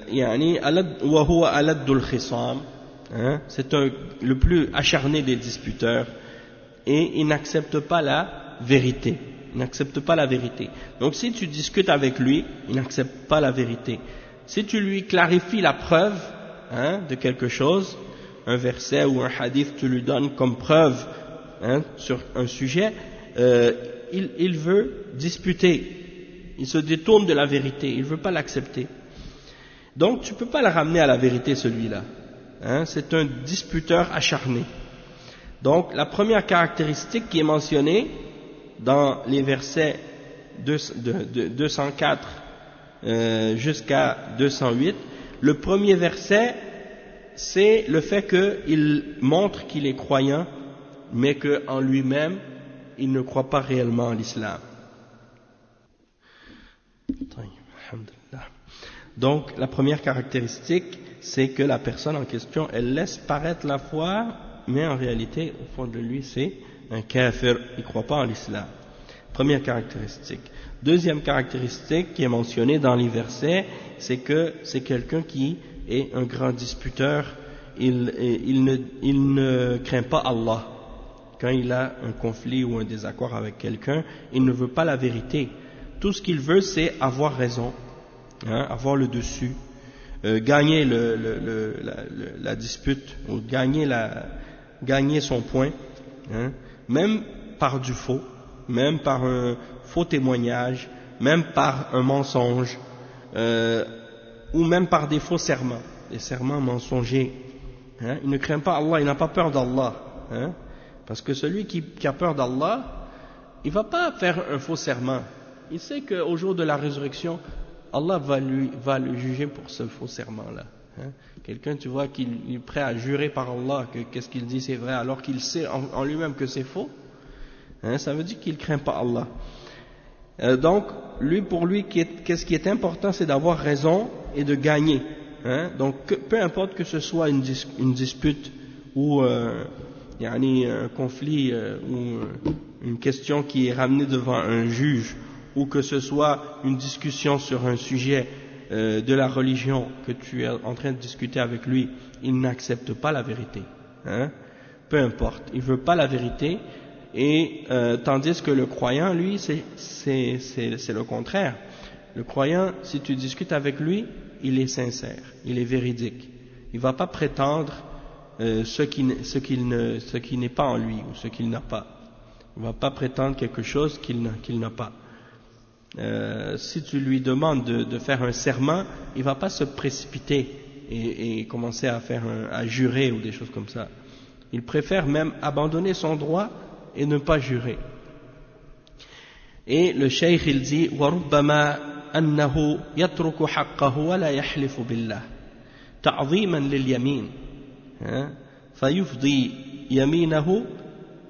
يعني وهو ألد الخصام c'est le plus acharné des disputeurs et il n'accepte pas la vérité. Il n'accepte pas la vérité. Donc si tu discutes avec lui, il n'accepte pas la vérité. Si tu lui clarifies la preuve de quelque chose, un verset ou un hadith, tu lui donnes comme preuve sur un sujet, il veut disputer. Il se détourne de la vérité. Il ne veut pas l'accepter. Donc tu ne peux pas le ramener à la vérité, celui-là. C'est un disputeur acharné. Donc la première caractéristique qui est mentionnée dans les versets de 204 jusqu'à 208, le premier verset, c'est le fait qu'il montre qu'il est croyant, mais qu'en lui-même, il ne croit pas réellement en l'islam. Donc, la première caractéristique, c'est que la personne en question, elle laisse paraître la foi, mais en réalité, au fond de lui, c'est un kafir, il ne croit pas en l'islam. Première caractéristique. Deuxième caractéristique qui est mentionnée dans les versets, c'est que c'est quelqu'un qui est un grand disputeur, il ne craint pas Allah. Quand il a un conflit ou un désaccord avec quelqu'un, il ne veut pas la vérité. Tout ce qu'il veut, c'est avoir raison, avoir le dessus, gagner la dispute, ou gagner son point, même par du faux, même par un faux témoignage, même par un mensonge, ou même par des faux serments, des serments mensongers. Il ne craint pas Allah, il n'a pas peur d'Allah. Parce que celui qui a peur d'Allah, il ne va pas faire un faux serment. Il sait qu'au jour de la résurrection, Allah va le juger pour ce faux serment-là. Quelqu'un, tu vois, qui est prêt à jurer par Allah que qu'est-ce qu'il dit c'est vrai, alors qu'il sait en lui-même que c'est faux, ça veut dire qu'il ne craint pas Allah. Donc, pour lui, qu'est-ce qui est important, c'est d'avoir raison et de gagner. Donc, peu importe que ce soit une dispute ou un conflit ou une question qui est ramenée devant un juge, ou que ce soit une discussion sur un sujet de la religion que tu es en train de discuter avec lui, il n'accepte pas la vérité. Peu importe, il ne veut pas la vérité, et tandis que le croyant, lui, c'est le contraire. Le croyant, si tu discutes avec lui, il est sincère, il est véridique. Il ne va pas prétendre ce qui n'est pas en lui ou ce qu'il n'a pas. Il ne va pas prétendre quelque chose qu'il n'a pas. Si tu lui demandes de faire un serment, il ne va pas se précipiter et commencer à jurer ou des choses comme ça. Il préfère même abandonner son droit et ne pas jurer. Et le cheikh il dit وَرُبَّمَا أَنَّهُ يَتْرُكُ حَقَّهُ وَلَا يَحْلِفُ بِاللَّهِ تَعْظِيمًا لِلْيَمِينِ فيفضي يمينه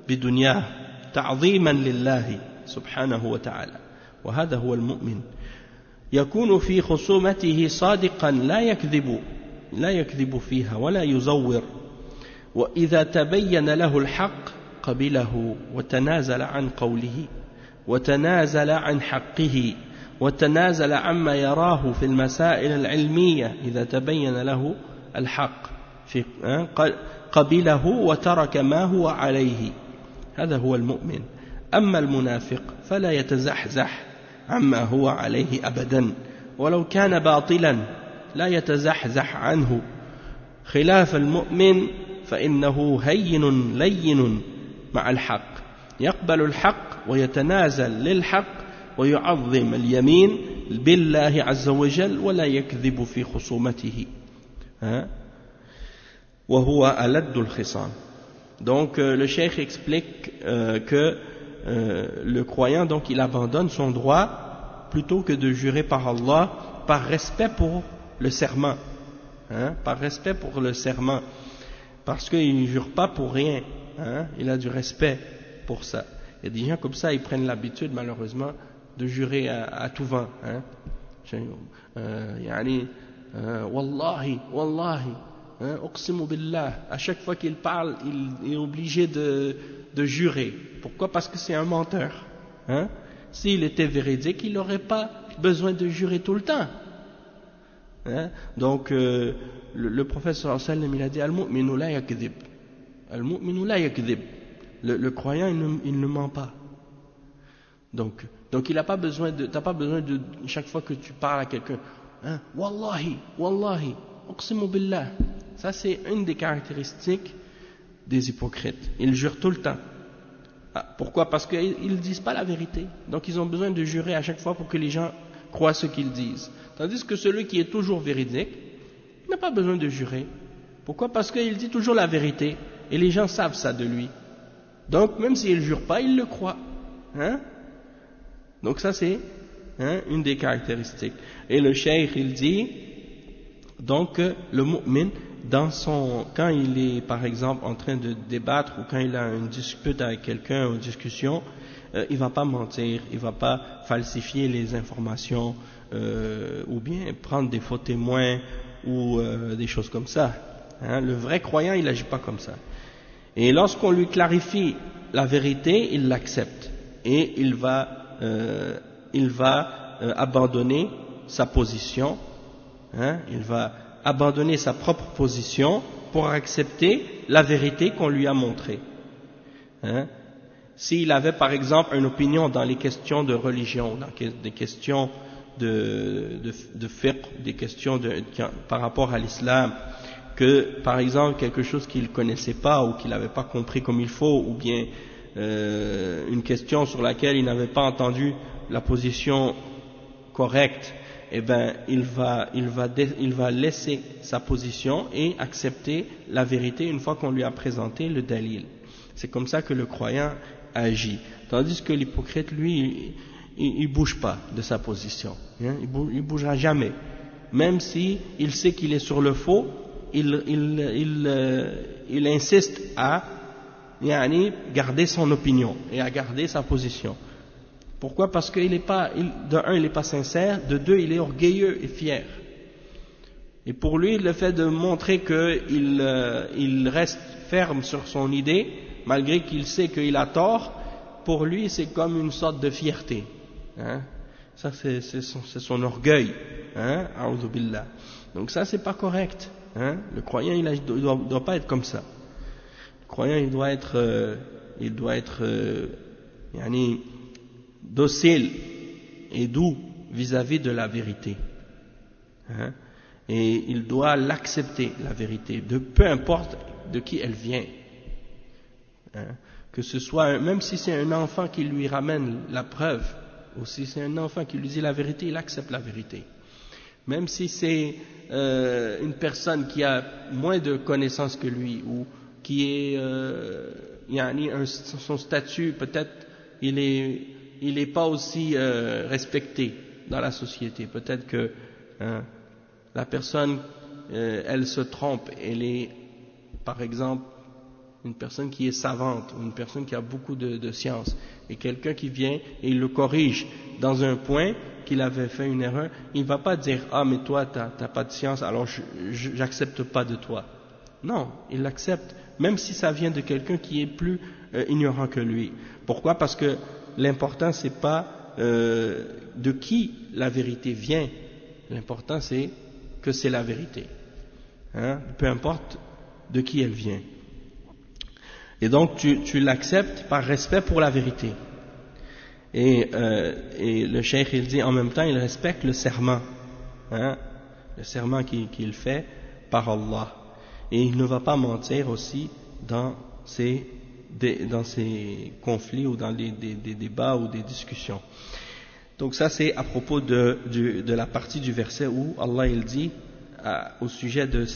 بدنياه تعظيما لله سبحانه وتعالى. وهذا هو المؤمن، يكون في خصومته صادقا لا يكذب فيها ولا يزور، وإذا تبين له الحق قبله وتنازل عن قوله وتنازل عن حقه وتنازل عما يراه في المسائل العلمية. إذا تبين له الحق قبله وترك ما هو عليه، هذا هو المؤمن. أما المنافق فلا يتزحزح عما هو عليه أبدا ولو كان باطلا، لا يتزحزح عنه، خلاف المؤمن فإنه هين لين مع الحق، يقبل الحق ويتنازل للحق ويعظم اليمين بالله عز وجل ولا يكذب في خصومته، وهو ألد الخصام. Donc le cheikh explique que le croyant, donc, il abandonne son droit plutôt que de jurer par Allah, par respect pour le serment, par respect pour le serment, parce qu'il ne jure pas pour rien, il a du respect pour ça. Il y a des gens comme ça, ils prennent l'habitude malheureusement de jurer à tout vent, yani wallahi wallahi, uqsimu billah, à chaque fois qu'il parle il est obligé de jurer. Pourquoi? Parce que c'est un menteur. S'il était véridique, il n'aurait pas besoin de jurer tout le temps. Donc le prophète sallallahu alayhi wa sallam, il a dit al-mu'minu la yakdhib, al-mu'minu la yakdhib, le croyant il ne ment pas. Donc il n'a pas besoin de, t'as pas besoin de, chaque fois que tu parles à quelqu'un, wallahi wallahi uqsimu billah. Ça c'est une des caractéristiques des hypocrites, ils jurent tout le temps. Pourquoi? Parce qu'ils ne disent pas la vérité, donc ils ont besoin de jurer à chaque fois pour que les gens croient ce qu'ils disent. Tandis que celui qui est toujours véridique n'a pas besoin de jurer. Pourquoi? Parce qu'il dit toujours la vérité et les gens savent ça de lui, donc même s'il ne jure pas, ils le croient. Donc ça c'est une des caractéristiques. Et le cheikh il dit donc le mu'min, quand il est par exemple en train de débattre ou quand il a une dispute avec quelqu'un, une discussion, il va pas mentir, il va pas falsifier les informations ou bien prendre des faux témoins ou des choses comme ça. Le vrai croyant, il n'agit pas comme ça. Et lorsqu'on lui clarifie la vérité, il l'accepte et il va abandonner sa position, il va abandonner sa propre position pour accepter la vérité qu'on lui a montrée. S'il avait par exemple une opinion dans les questions de religion, dans des questions de fiqh, des questions par rapport à l'islam, que par exemple quelque chose qu'il ne connaissait pas ou qu'il n'avait pas compris comme il faut, ou bien une question sur laquelle il n'avait pas entendu la position correcte, eh ben il va laisser sa position et accepter la vérité une fois qu'on lui a présenté le dalil. C'est comme ça que le croyant agit. Tandis que l'hypocrite, lui, il bouge pas de sa position. Il bougera jamais. Même si il sait qu'il est sur le faux, il insiste à garder son opinion et à garder sa position. Pourquoi? Parce qu'il n'est pas, de un, il n'est pas sincère, de deux, il est orgueilleux et fier. Et pour lui, le fait de montrer qu'il reste ferme sur son idée, malgré qu'il sait qu'il a tort, pour lui, c'est comme une sorte de fierté. Ça, c'est son orgueil. A'udhu billah. Donc ça, c'est pas correct. Le croyant, il doit pas être comme ça. Le croyant, il doit être docile et doux vis-à-vis de la vérité. Et il doit l'accepter, la vérité, de peu importe de qui elle vient. Que ce soit, même si c'est un enfant qui lui ramène la preuve, ou si c'est un enfant qui lui dit la vérité, il accepte la vérité. Même si c'est une personne qui a moins de connaissances que lui, ou qui est, son statut, peut-être, il est pas aussi respecté dans la société. Peut-être que la personne, elle se trompe, elle est, par exemple, une personne qui est savante, ou une personne qui a beaucoup de science, et quelqu'un qui vient et il le corrige dans un point qu'il avait fait une erreur, il ne va pas dire « Ah, mais toi, t'as pas de science, alors j'accepte pas de toi ». Non, il l'accepte, même si ça vient de quelqu'un qui est plus ignorant que lui. Pourquoi? Parce que l'important, c'est pas de qui la vérité vient, l'important c'est que c'est la vérité, hein? Peu importe de qui elle vient. Et donc tu l'acceptes par respect pour la vérité. Et le cheikh il dit en même temps il respecte le serment, hein? Le serment qu'il fait par Allah. Et il ne va pas mentir aussi dans ses conflits ou dans des débats ou des discussions. Donc ça c'est à propos de la partie du verset où Allah il dit au sujet de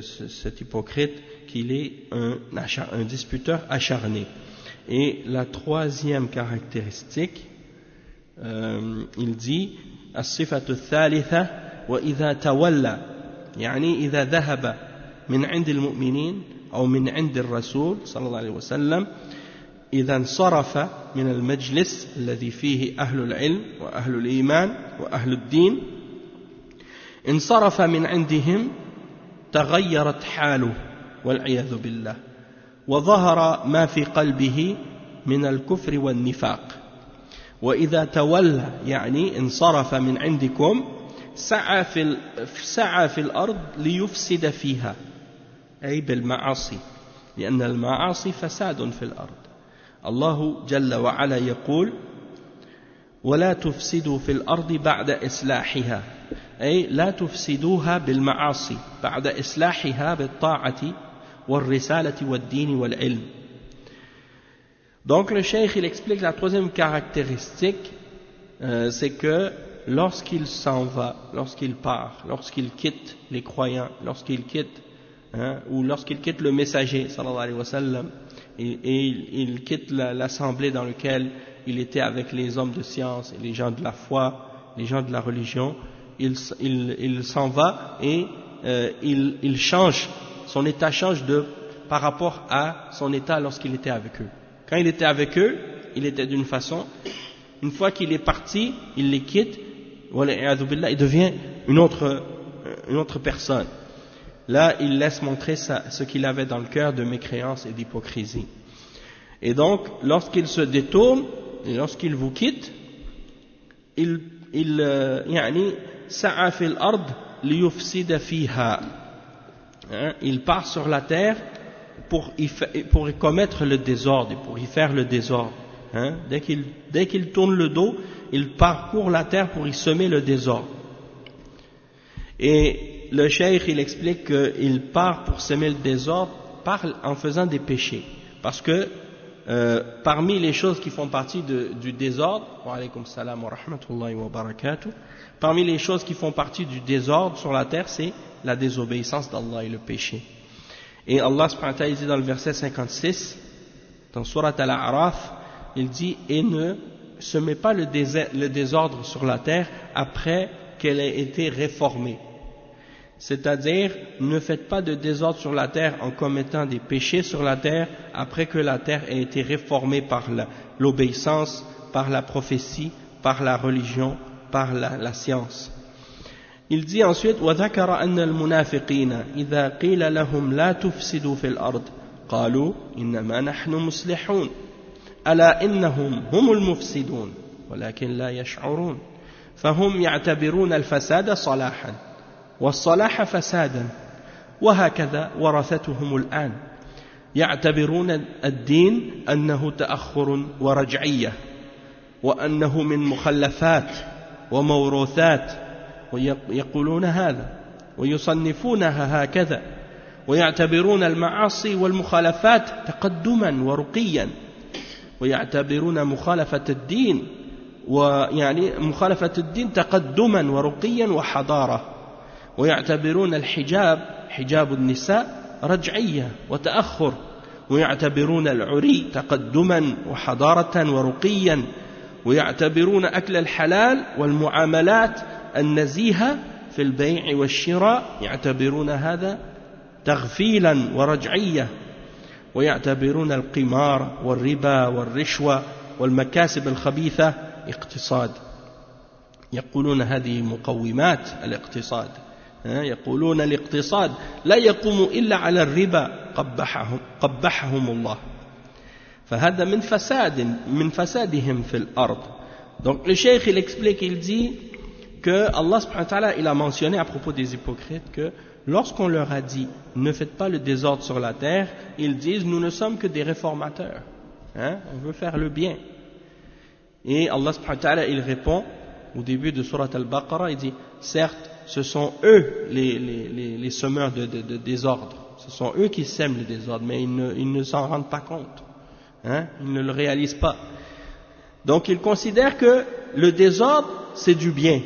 cet hypocrite qu'il est un disputeur acharné. Et la troisième caractéristique, il dit as-sifatu ath-thalitha wa idha tawalla, yani idha dhahaba min 'indi al-mu'minin aw min 'indi ar-rasul sallallahu alayhi wa sallam إذا انصرف من المجلس الذي فيه أهل العلم وأهل الإيمان وأهل الدين انصرف من عندهم تغيرت حاله والعياذ بالله وظهر ما في قلبه من الكفر والنفاق وإذا تولى يعني انصرف من عندكم سعى في الأرض ليفسد فيها أي بالمعاصي لأن المعاصي فساد في الأرض. الله جل وعلا يقول ولا تفسدوا في الأرض بعد إصلاحها أي لا تفسدوها بالمعاصي بعد إصلاحها بالطاعة والرسالة والدين والعلم. Donc le cheikh il explique la troisième caractéristique, c'est que lorsqu'il s'en va, lorsqu'il part, lorsqu'il quitte les croyants, lorsqu'il quitte ou lorsqu'il quitte le messager sallallahu alayhi wa sallam, et il quitte l'assemblée dans laquelle il était avec les hommes de science et les gens de la foi, les gens de la religion, il s'en va et il change, son état change par rapport à son état lorsqu'il était avec eux. Quand il était avec eux, il était d'une façon, une fois qu'il est parti, il les quitte, il devient une autre personne. Là, il laisse montrer ce qu'il avait dans le cœur de mécréance et d'hypocrisie. Et donc, lorsqu'il se détourne, et lorsqu'il vous quitte, il part sur la terre pour y commettre le désordre, pour y faire le désordre. Dès qu'il tourne le dos, il parcourt la terre pour y semer le désordre. Et le cheikh il explique qu'il part pour semer le désordre en faisant des péchés, parce que parmi les choses qui font partie du désordre, wa alaykum salam wa rahmatullahi wa barakatuh, parmi les choses qui font partie du désordre sur la terre, c'est la désobéissance d'Allah et le péché. Et Allah subhanahu wa ta'ala dit dans le verset 56 dans Surat Al-A'raf, il dit et ne semez pas le désordre sur la terre après qu'elle ait été réformée. C'est-à-dire, ne faites pas de désordre sur la terre en commettant des péchés sur la terre après que la terre ait été réformée par l'obéissance, par la prophétie, par la religion, par la science. Il dit ensuite وذكر أن المنافقين إذا قيل لهم لا تفسدوا في الأرض قالوا إنما نحن مصلحون ألا إنهم هم المفسدون ولكن لا يشعرون فهم يعتبرون الفساد صلاحا والصلاح فسادا وهكذا ورثتهم الآن يعتبرون الدين أنه تأخر ورجعية وأنه من مخلفات وموروثات ويقولون هذا ويصنفونها هكذا ويعتبرون المعاصي والمخالفات تقدما ورقيا ويعتبرون مخالفة الدين ويعني مخالفة الدين تقدما ورقيا وحضارة ويعتبرون الحجاب حجاب النساء رجعية وتأخر ويعتبرون العري تقدما وحضارة ورقيا ويعتبرون أكل الحلال والمعاملات النزيهة في البيع والشراء يعتبرون هذا تغفيلا ورجعية ويعتبرون القمار والربا والرشوة والمكاسب الخبيثة اقتصاد. يقولون هذه مقومات الاقتصاد. يقولون الاقتصاد لا يقوم إلا على الربا قبحهم الله. فهذا من فسادهم في الأرض. Donc le cheikh il explique, il dit que Allah subhanahu wa ta'ala il a mentionné à propos des hypocrites que lorsqu'on leur a dit ne faites pas le désordre sur la terre, ils disent nous ne sommes que des réformateurs, on veut faire le bien. Et Allah subhanahu wa ta'ala il répond au début de Surat Al-Baqarah, il dit certes ce sont eux les semeurs de désordre, ce sont eux qui sèment le désordre, mais ils ne s'en rendent pas compte, ils ne le réalisent pas. Donc ils considèrent que le désordre c'est du bien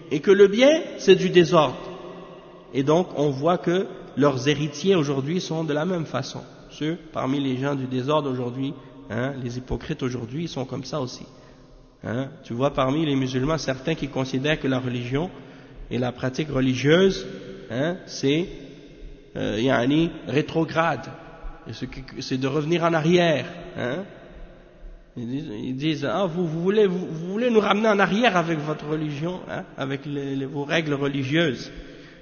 et que le bien c'est du désordre. Et donc on voit que leurs héritiers aujourd'hui sont de la même façon. Ceux parmi les gens du désordre aujourd'hui, les hypocrites aujourd'hui, ils sont comme ça aussi. Tu vois parmi les musulmans certains qui considèrent que la religion et la pratique religieuse c'est rétrograde, c'est de revenir en arrière. Ils disent vous voulez nous ramener en arrière avec votre religion, avec vos règles religieuses,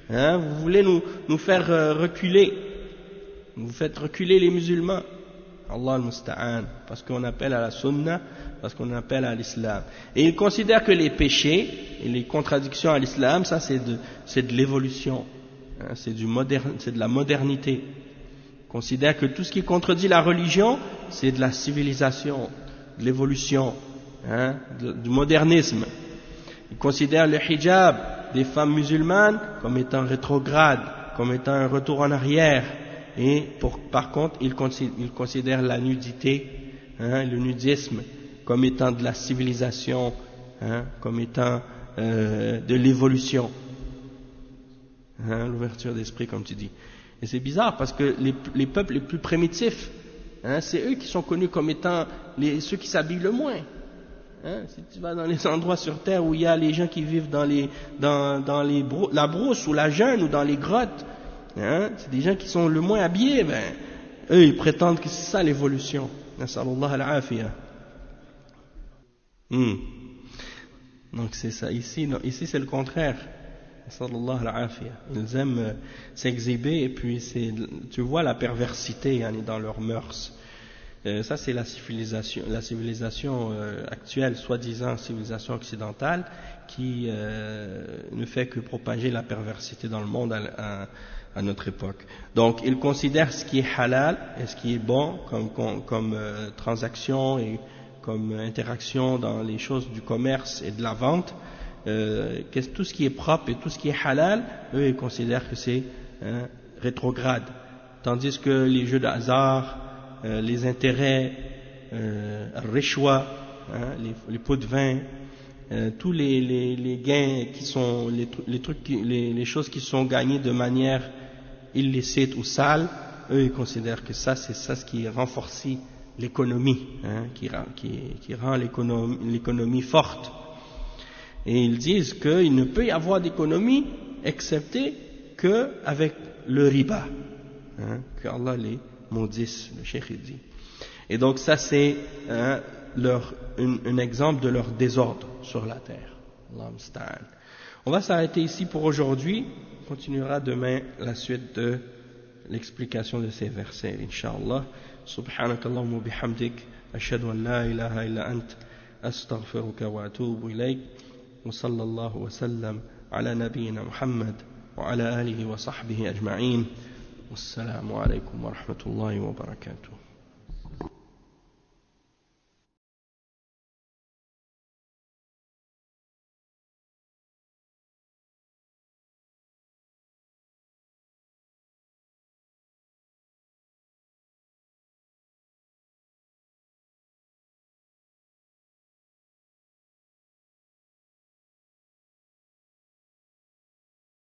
vous voulez nous faire reculer, vous faites reculer les musulmans. Allah al-Musta'an, parce qu'on appelle à la sunna, parce qu'on appelle à l'islam. Et ils considèrent que les péchés et les contradictions à l'islam, ça c'est de l'évolution, c'est de la modernité. Ils considèrent que tout ce qui contredit la religion, c'est de la civilisation, de l'évolution, du modernisme. Ils considèrent le hijab des femmes musulmanes comme étant rétrograde, comme étant un retour en arrière. Et par contre, ils considèrent la nudité, le nudisme, comme étant de la civilisation, comme étant de l'évolution, l'ouverture d'esprit, comme tu dis. Et c'est bizarre parce que les peuples les plus primitifs, c'est eux qui sont connus comme étant ceux qui s'habillent le moins. Si tu vas dans les endroits sur terre où il y a les gens qui vivent dans la brousse ou la jungle ou dans les grottes, c'est des gens qui sont le moins habillés, eux ils prétendent que c'est ça l'évolution. Nasallallahu al-afiyah. Donc c'est ça, ici c'est le contraire. Nasallallahu al-afiyah. Ils aiment s'exhiber et puis tu vois la perversité dans leurs mœurs. Ça c'est la civilisation actuelle, soi-disant civilisation occidentale, qui ne fait que propager la perversité dans le monde à notre époque. Donc ils considèrent ce qui est halal et ce qui est bon comme transaction et comme interaction dans les choses du commerce et de la vente, tout ce qui est propre et tout ce qui est halal, eux ils considèrent que c'est rétrograde, tandis que les jeux de hasard, les intérêts, rishwa, les pots de vin, tous les gains qui sont les choses qui sont gagnées de manière illicite ou sale, eux ils considèrent que ça c'est ça ce qui renforce l'économie, qui rend l'économie forte. Et ils disent qu'il ne peut y avoir d'économie excepté qu'avec le riba, que Allah les maudisse, le cheikh dit. Et donc ça c'est un exemple de leur désordre sur la terre. Allah musta'an. On va s'arrêter ici pour aujourd'hui. On continuera demain la suite de l'explication de ces versets, Inch'Allah. Subhanakallahumma bihamdik, ashhadu an la ilaha illa ant, astaghfiruka wa atubu ilayk, wa sallallahu wa sallam ala nabiyyina Muhammad wa ala alihi wa sahbihi ajma'in. Wassalamu alaikum wa rahmatullahi wa barakatuh.